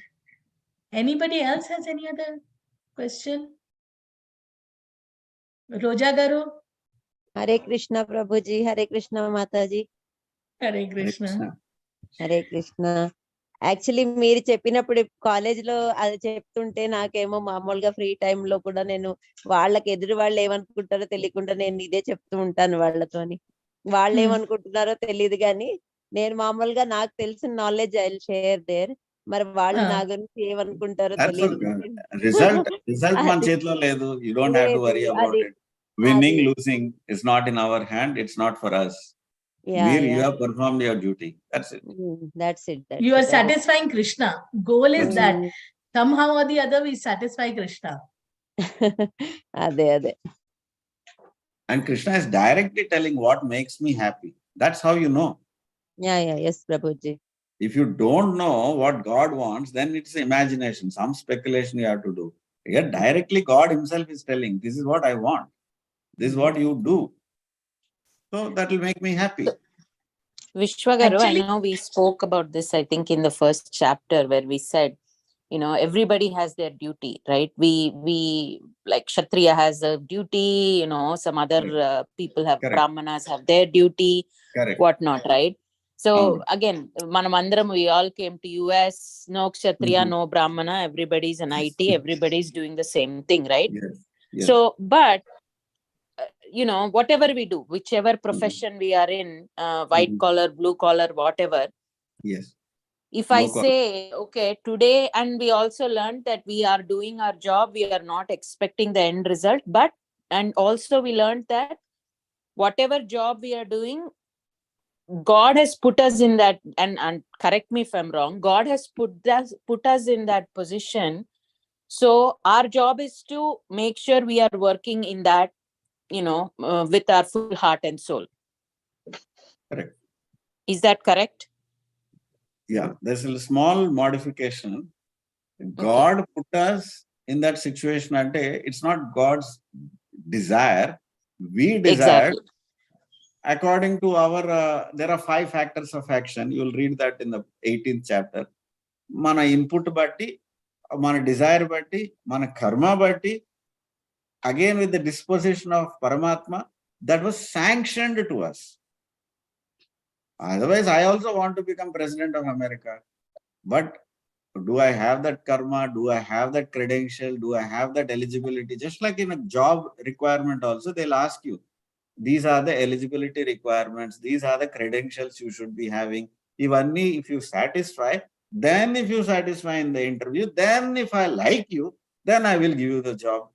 Anybody else has any other question? Roja Garu. Hare Krishna Prabhuji, Hare Krishna Mataji. Hare Krishna. Hare Krishna. Actually మీరు చెప్పినప్పుడు college లో అది చెప్తుంటే నాకేమో మామూలుగా free time లో కూడా నేను వాళ్ళకి ఎదురు వాళ్ళు ఏమనుకుంటారో తెలియకుండా నేను ఇదే చెప్తూ ఉంటాను వాళ్ళతోని. వాళ్ళు ఏమనుకుంటున్నారో తెలియదు కానీ నేను మామూలుగా నాకు తెలిసిన knowledge I will share their. మరి వాళ్ళు నా గురించి ఏమనుకుంటారో తెలియదు. రిజల్ట్ మన చేతిలో లేదు. You don't have to worry about it. Winning, losing is not in our hand. It's not for us. You have performed your duty. That's it. That's it. You are satisfying Krishna. Goal is that somehow or the other we satisfy Krishna. అదే. And Krishna is directly telling what makes me happy. That's how you know. Yes, Prabhuji. If you don't know what God wants, then it's imagination, some speculation you have to do. Here, directly God himself is telling, this is what I want. This is what you do. So that will make me happy. Vishwagaru, I know we spoke about this, I think, in the first chapter where we said, everybody has their duty, right? We like Kshatriya has a duty, some other people have, Correct. Brahmanas have their duty, Correct. whatnot, right? So again, Manamandaram, we all came to US, no Kshatriya, no Brahmana, everybody's an IT, everybody's doing the same thing, right? Yes. So, but whatever we do, whichever profession we are in, white collar, blue collar, whatever. Yes. If I say, okay, today, and we also learned that we are doing our job, we are not expecting the end result, and also we learned that whatever job we are doing, God has put us in that, and correct me if I'm wrong, God has put us in that position So our job is to make sure we are working in that, with our full heart and soul. Correct. Is that correct? Yeah, there's a small modification. God put us in that situation, and it's not God's desire. We desire Exactly. according to our, there are 5 factors of action. You'll read that in the 18th chapter. Mana input batti, mana desire batti, mana karma batti, again with the disposition of Paramatma, that was sanctioned to us. Otherwise, I also want to become President of America. But do I have that karma? Do I have that credential? Do I have that eligibility? Just like in a job requirement also, they'll ask you, these are the eligibility requirements. These are the credentials you should be having. If you satisfy, then if you satisfy in the interview, then if I like you, then I will give you the job.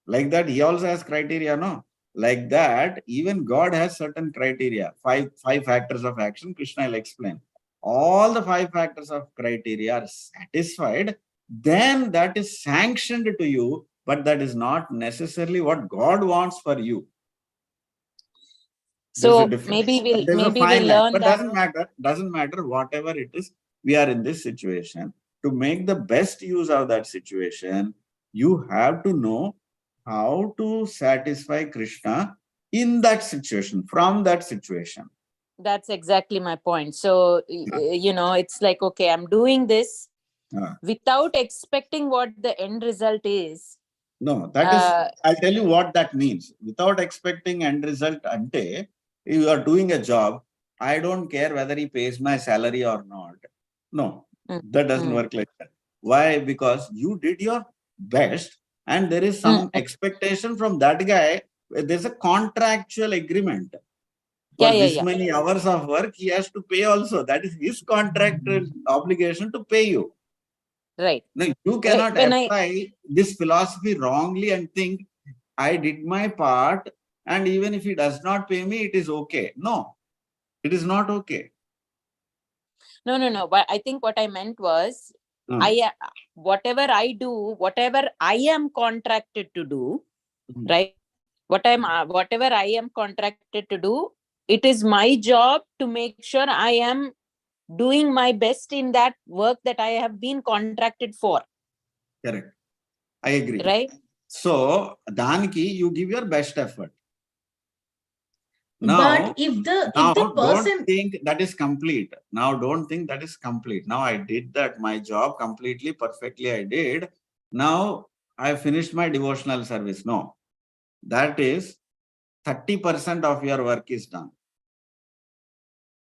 Like that, he also has criteria, no? Like that, even God has certain criteria, five factors of action. Krishna will explain. All the 5 factors of criteria are satisfied, then that is sanctioned to you, but that is not necessarily what God wants for you. So maybe we'll learn but that. doesn't matter whatever it is. We are in this situation. To make the best use of that situation, you have to know how to satisfy Krishna in that situation, from that situation. That's exactly my point. So, it's like, okay, I'm doing this without expecting what the end result is. No, that is, I'll tell you what that means. Without expecting end result, ante, you are doing a job. I don't care whether he pays my salary or not. No, that doesn't work like that. Why? Because you did your best and there is some expectation from that guy. There's a contractual agreement. For many hours of work, he has to pay also. That is his contractual obligation to pay you. Right. Now, you cannot apply this philosophy wrongly and think, I did my part, and even if he does not pay me, it is okay. No, it is not okay. No. But I think what I meant was, whatever I do, whatever I am contracted to do, right? Whatever I am contracted to do, it is my job to make sure I am doing my best in that work that I have been contracted for. Correct. I agree. Right? So, Danki, you give your best effort. Now, but if the person don't think that is complete. Now, don't think that is complete. Now, I did that, my job completely, perfectly I did. Now, I finished my devotional service. No, that is 30% of your work is done.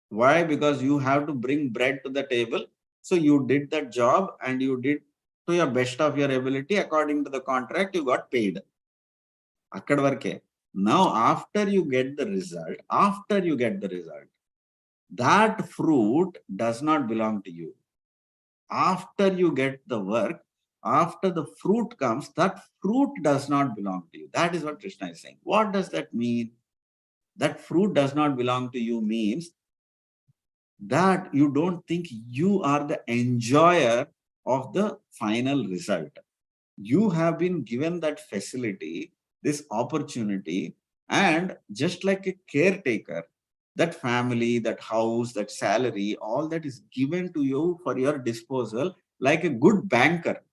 Why? Because you have to bring bread to the table. So you did that job and you did to your best of your ability. According to the contract, you got paid. Now, after you get the result, that fruit does not belong to you. After you get the work, after the fruit comes, that fruit does not belong to you. That is what Krishna is saying. What does that mean? That fruit does not belong to you means that you don't think you are the enjoyer of the final result. You have been given that facility, this opportunity, and just like a caretaker, that family, that house, that salary, all that is given to you for your disposal, like a good banker.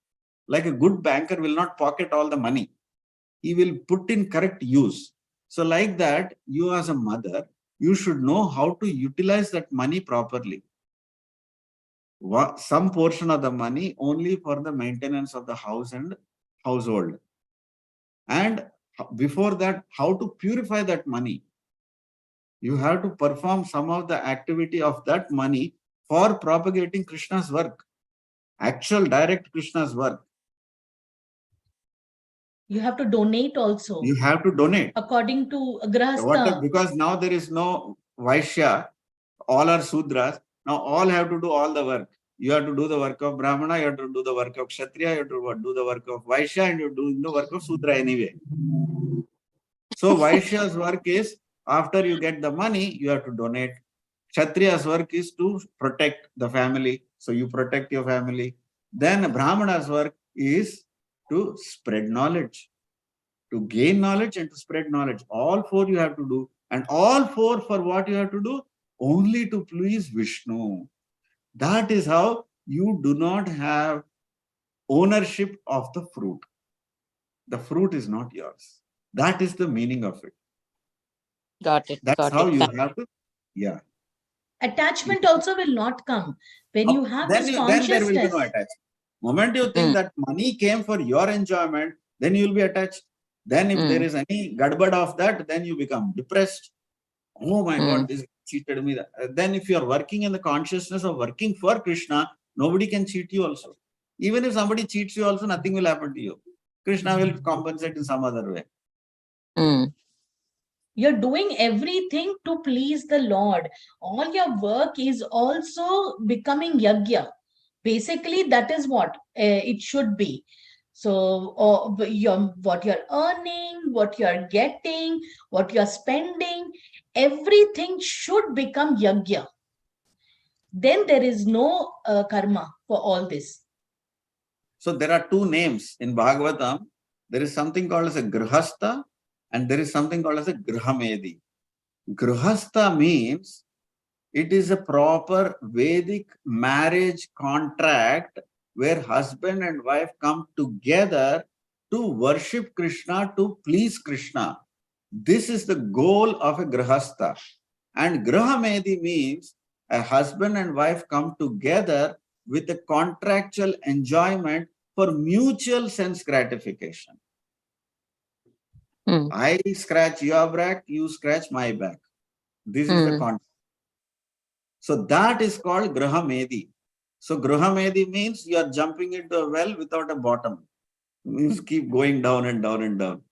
Like a good banker will not pocket all the money. He will put in correct use. So like that, you as a mother, you should know how to utilize that money properly. Some portion of the money only for the maintenance of the house and household. And before that, how to purify that money. You have to perform some of the activity of that money for propagating Krishna's work, actual direct Krishna's work. You have to donate also. You have to donate. According to Grahastha. Because now there is no Vaishya, all are Sudras. Now all have to do all the work. You have to do the work of Brahmana, you have to do the work of Kshatriya, you have to do the work of Vaishya, and you're doing the work of Sudra anyway. So Vaishya's work is, after you get the money, you have to donate. Kshatriya's work is to protect the family. So you protect your family. Then Brahmana's work is to spread knowledge, to gain knowledge and to spread knowledge. All four you have to do. And all four for what you have to do? Only to please Vishnu. That is how you do not have ownership of the fruit. The fruit is not yours. That is the meaning of it. Got it. That's Got how it. you have to, yeah. Attachment also will not come. When you have this Then there will be consciousness. no attachment. Moment you think that money came for your enjoyment, then you will be attached. Then if there is any gadbad of that, then you become depressed. Oh my God, this cheated me. Then if you are working in the consciousness of working for Krishna, nobody can cheat you also. Even if somebody cheats you also, nothing will happen to you. Krishna will compensate in some other way. You're doing everything to please the Lord. All your work is also becoming yajna. Basically, that is what it should be. So, what you're earning, what you're getting, what you're spending, everything should become yajna. Then there is no karma for all this. So there are two names in Bhagavatam. There is something called as a grihastha and there is something called as a grihamedi. Grihastha means it is a proper Vedic marriage contract where husband and wife come together to worship Krishna, to please Krishna. This is the goal of a grihastha. And grihamedi means a husband and wife come together with a contractual enjoyment for mutual sense gratification. I scratch your back, you scratch my back. This is the contract. So that is called grihamedi. So grihamedi means you are jumping into a well without a bottom. It means keep going down and down and down.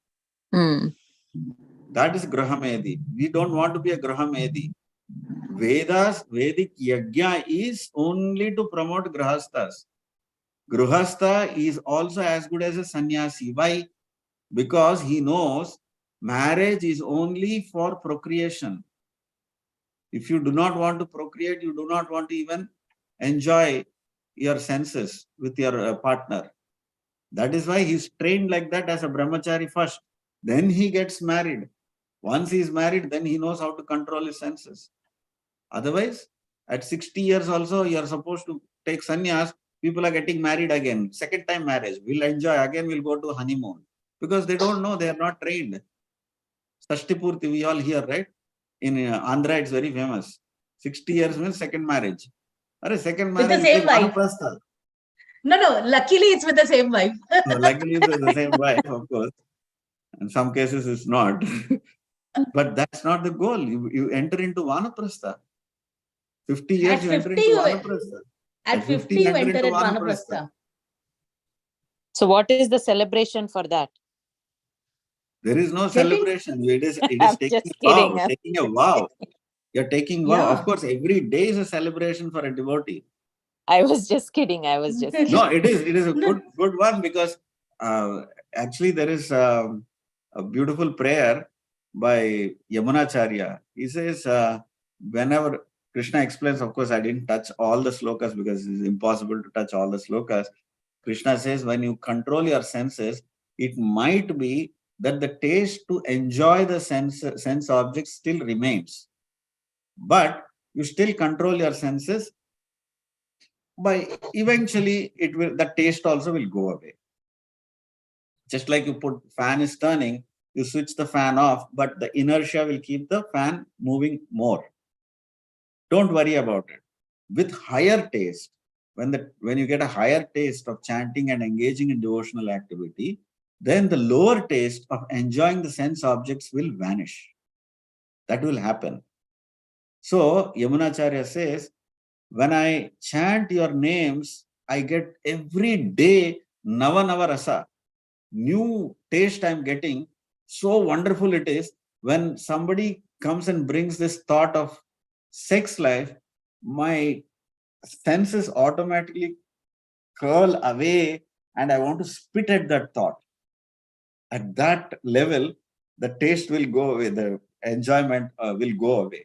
That is grihamedi. We don't want to be a grihamedi. Vedic yajna is only to promote grihasthas. Grihastha is also as good as a sannyasi. Why? Because he knows marriage is only for procreation. If you do not want to procreate, you do not want to even enjoy your senses with your partner. That is why he's trained like that as a brahmachari first. Then he gets married. Once he is married, then he knows how to control his senses. Otherwise, at 60 years also, you are supposed to take sannyas. People are getting married again. Second time marriage. We'll enjoy. Again, we'll go to honeymoon. Because they don't know. They are not trained. Sashtipurti, we all hear, right? In Andhra, it's very famous. 60 years means second marriage. Second marriage with the same wife. No, luckily it's with the same wife. No, luckily it's with the same wife, of course. In some cases, it's not. But that's not the goal. You enter into Vanaprastha. 50 years you enter into Vanaprastha. At 50 you enter into Vanaprastha. So what is the celebration for that? There is no celebration. It is taking a vow. You're taking vow. Of course, every day is a celebration for a devotee. I was just kidding. No, it is a good one because actually there is a beautiful prayer by Yamunacharya. He says, whenever Krishna explains, of course, I didn't touch all the slokas because it's impossible to touch all the slokas. Krishna says, when you control your senses, it might be that the taste to enjoy the sense objects still remains. But you still control your senses. By eventually, the taste also will go away. Just like you put fan is turning, you switch the fan off, but the inertia will keep the fan moving more. Don't worry about it. With higher taste, when you get a higher taste of chanting and engaging in devotional activity, then the lower taste of enjoying the sense objects will vanish. That will happen. So Yamunacharya says, when I chant your names, I get every day Nava Rasa. New taste I'm getting. So wonderful it is. When somebody comes and brings this thought of sex life, my senses automatically curl away and I want to spit at that thought. At that level, the taste will go away, the enjoyment will go away.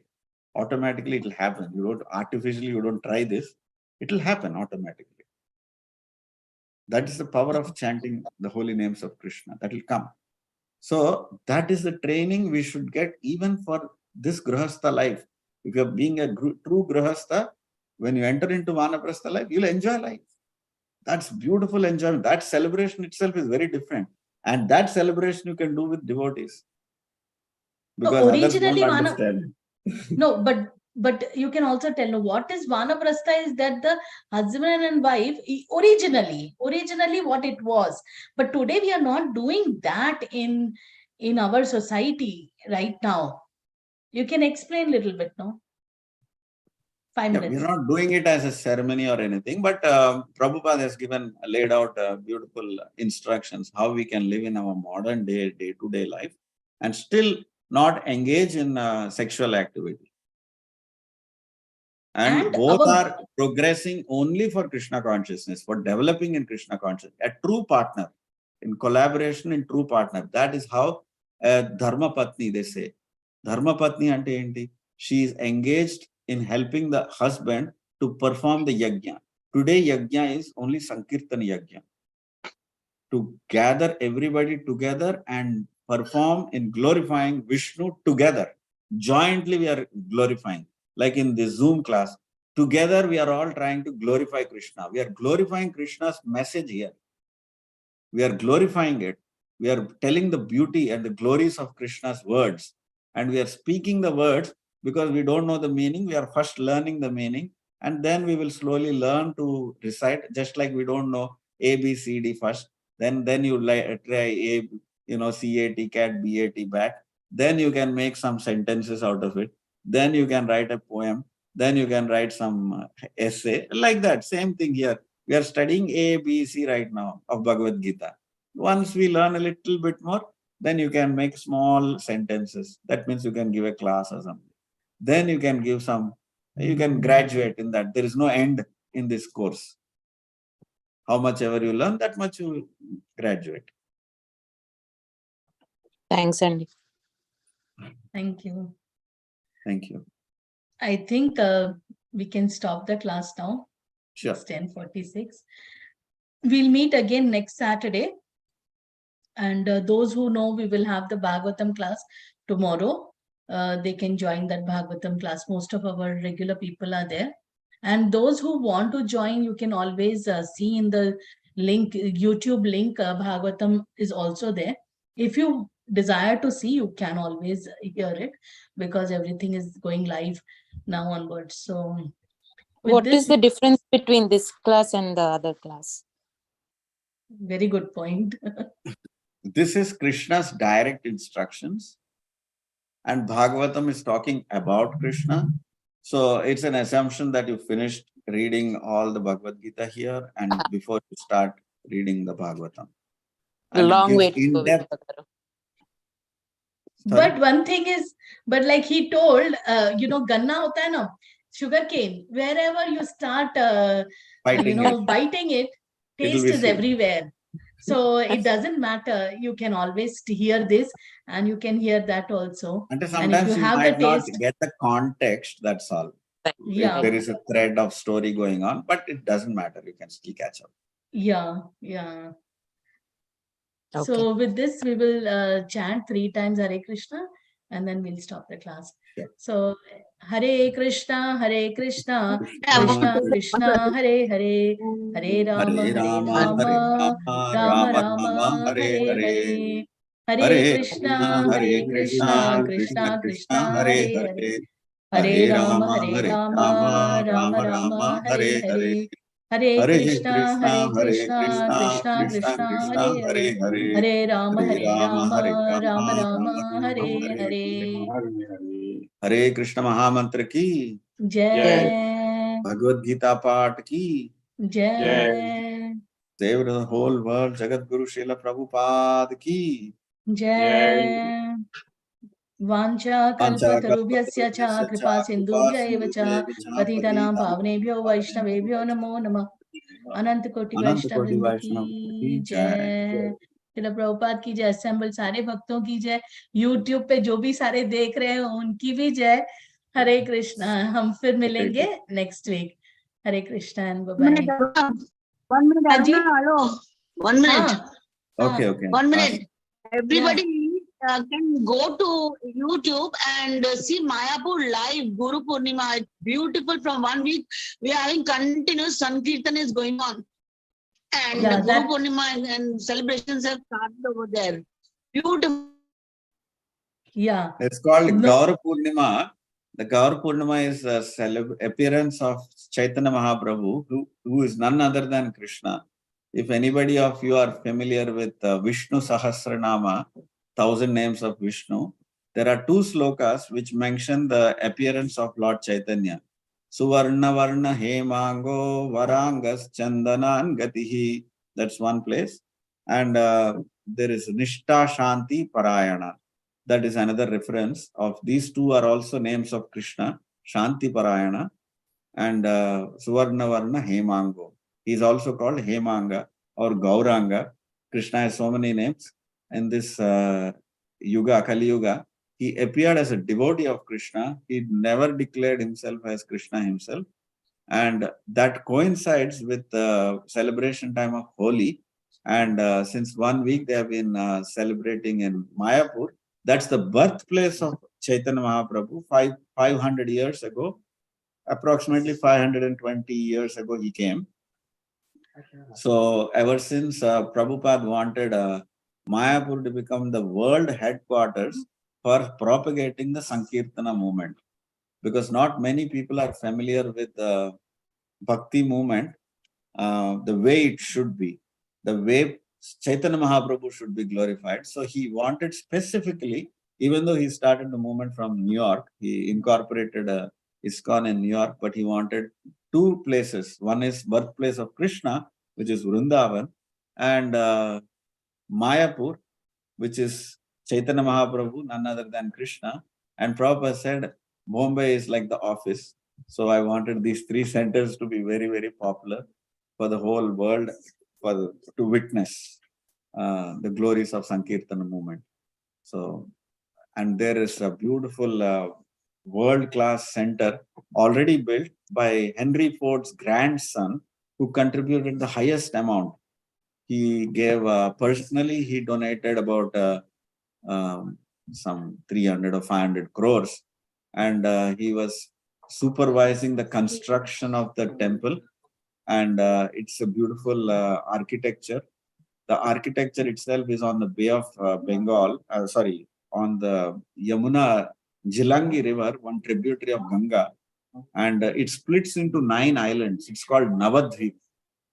Automatically it will happen. You don't artificially, you don't try this. It will happen automatically. That is the power of chanting the holy names of Krishna. That will come. So that is the training we should get even for this Grihastha life. If you're being a true Grihastha, when you enter into Vanaprastha life, you'll enjoy life. That's beautiful enjoyment. That celebration itself is very different. And that celebration you can do with devotees. Because others Originally, don't understand. no, but you can also tell, no, what is Vanaprastha is that the husband and wife, originally what it was. But today we are not doing that in our society right now. You can explain a little bit, no? 5 minutes. We're not doing it as a ceremony or anything, but Prabhupada has laid out beautiful instructions how we can live in our modern day-to-day life and still not engage in sexual activity. And both are progressing only for Krishna consciousness, for developing in Krishna consciousness. A true partner, in collaboration in true partner. That is how Dharma Patni, they say. Dharma Patni ante enti? She is engaged in helping the husband to perform the yajna. Today, yajna is only Sankirtan yajna. To gather everybody together and perform in glorifying Vishnu together. Jointly we are glorifying. Like in the Zoom class, together we are all trying to glorify Krishna. We are glorifying Krishna's message here. We are glorifying it. We are telling the beauty and the glories of Krishna's words. And we are speaking the words because we don't know the meaning. We are first learning the meaning. And then we will slowly learn to recite, just like we don't know A, B, C, D first. Then you try A, CAT, cat, BAT, bat. Then you can make some sentences out of it. Then you can write a poem. Then you can write some essay. Like that, same thing here. We are studying A, B, C right now of Bhagavad Gita. Once we learn a little bit more, then you can make small sentences. That means you can give a class or something. Then you can give you can graduate in that. There is no end in this course. How much ever you learn, that much you graduate. Thanks, Andy. Thank you. Thank you. I think we can stop the class now. Sure. It's 10:46. We'll meet again next Saturday. And those who know, we will have the Bhagavatam class tomorrow. They can join that Bhagavatam class. Most of our regular people are there. And those who want to join, you can always see in the link, YouTube link, Bhagavatam is also there. If you desire to see, you can always hear it because everything is going live now onwards. So what is the difference between this class and the other class? Very good point. This is Krishna's direct instructions. And Bhagavatam is talking about Krishna. So it's an assumption that you finished reading all the Bhagavad Gita here and before you start reading the Bhagavatam. And long way to in-depth. But one thing is, but like he told, ganna hota hai na, sugarcane, wherever you start, biting it, taste is everywhere. So it doesn't matter. You can always hear this and you can hear that also. And sometimes if you have might the not taste, get the context, that's all. Yeah. If there is a thread of story going on, but it doesn't matter. You can still catch up. Yeah. Okay. So with this, we will chant 3 times Hare Krishna and then we'll stop the class. Yeah. So Hare Krishna, Krishna Krishna, Hare Hare, Hare Rama, Rama Rama, Hare Hare. Hare Krishna, Krishna Krishna, Hare Hare. Hare Rama, Rama Rama, Hare Hare. Hare Krishna, Krishna Krishna, Hare Hare. Hare Rama, Rama Rama, Hare Hare. Hare Krishna Mahamantra ki Jai. Bhagavad Gita Path ki Jai. Save the whole world, Jagat Guru Srila Prabhupada ki Jai. Vancha kalpatarubhyasya cha kripa sindhubhya eva cha patitanam pavanebhyo vaishnavebhyo namo namah. अनंत कोटि वैष्णव की जय। श्रील प्रभुपाद की जय। Assemble सारे भक्तों की जय। YouTube पे जो भी सारे देख रहे हैं उनकी भी जय। हरे कृष्णा। हम फिर मिलेंगे next week. Hare Krishna and bye bye. 1 minute, Anji? Aruna, hello. 1 minute. Okay, okay. 1 Ask. minute. Everybody can go to YouTube and see Mayapur live Guru Purnima. It's beautiful. From 1 week, we are having continuous Sankirtan is going on. And Yeah, Guru that- Purnima and celebrations have started over there. Beautiful. Yeah. It's called No. Gaur Purnima. The Gaur Purnima is a appearance of Chaitanya Mahaprabhu, who is none other than Krishna. If anybody of you are familiar with Vishnu Sahasranama, 1000 names of Vishnu, there are 2 slokas which mention the appearance of Lord Chaitanya. Suvarna Varna Hemango Varangas Chandanan Gatihi. That's one place. And there is Nishta Shanti Parayana. That is another reference of these 2 are also names of Krishna, Shanti Parayana and Suvarna Varna Hemango. He is also called Hemanga or Gauranga. Krishna has so many names. In this Yuga, Kali Yuga, he appeared as a devotee of Krishna. He never declared himself as Krishna himself. And that coincides with the celebration time of Holi. And since 1 week they have been celebrating in Mayapur. That's the birthplace of Chaitanya Mahaprabhu. 500 years ago, approximately 520 years ago, he came. So ever since Prabhupada wanted Mayapur to become the world headquarters for propagating the Sankirtana movement, because not many people are familiar with the Bhakti movement, the way it should be, the way Chaitanya Mahaprabhu should be glorified. So he wanted specifically, even though he started the movement from New York, he incorporated ISKCON in New York, but he wanted 2 places. One is birthplace of Krishna, which is Vrindavan, and Mayapur, which is Chaitanya Mahaprabhu, none other than Krishna. And Prabhupada said, Bombay is like the office. So I wanted these 3 centers to be very, very popular for the whole world to witness the glories of Sankirtana movement. So, and there is a beautiful world-class center already built by Henry Ford's grandson, who contributed the highest amount. He gave personally, he donated about some 300 or 500 crores, and he was supervising the construction of the temple. And it's a beautiful architecture. The architecture itself is on the Bay of Bengal, on the Yamuna Jilangi River, one tributary of Ganga. And it splits into 9 islands. It's called Navadvip,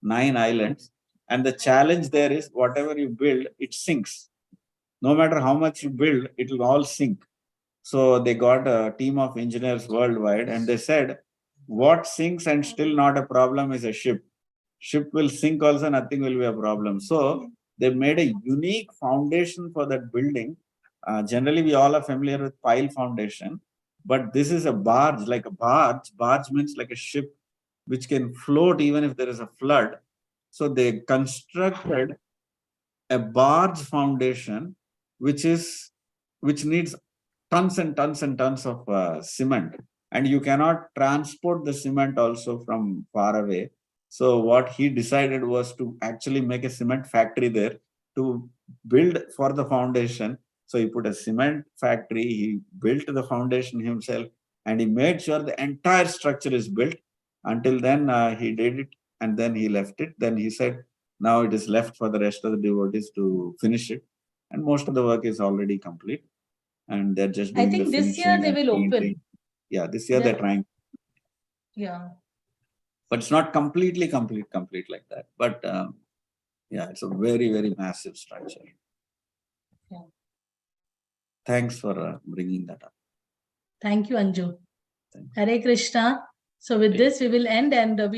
9 islands. And the challenge there is whatever you build, it sinks. No matter how much you build, it will all sink. So they got a team of engineers worldwide, and they said, what sinks and still not a problem is a ship. Ship will sink also, nothing will be a problem. So they made a unique foundation for that building. Generally, we all are familiar with pile foundation, but this is a barge, like a barge. Barge means like a ship which can float even if there is a flood. So they constructed a barge foundation which needs tons and tons and tons of cement, and you cannot transport the cement also from far away. So what he decided was to actually make a cement factory there to build for the foundation. So he put a cement factory, he built the foundation himself, and he made sure the entire structure is built. Until then he did it, and then he left it. Then he said, now it is left for the rest of the devotees to finish it. And most of the work is already complete. And they're just doing I think the this year finishing they and will open. painting. Yeah, this year they're trying. Yeah. But it's not completely complete like that. But yeah, it's a very, very massive structure. Yeah. Thanks for bringing that up. Thank you, Anju. Thank you. Hare Krishna. So with this, we will end, and we'll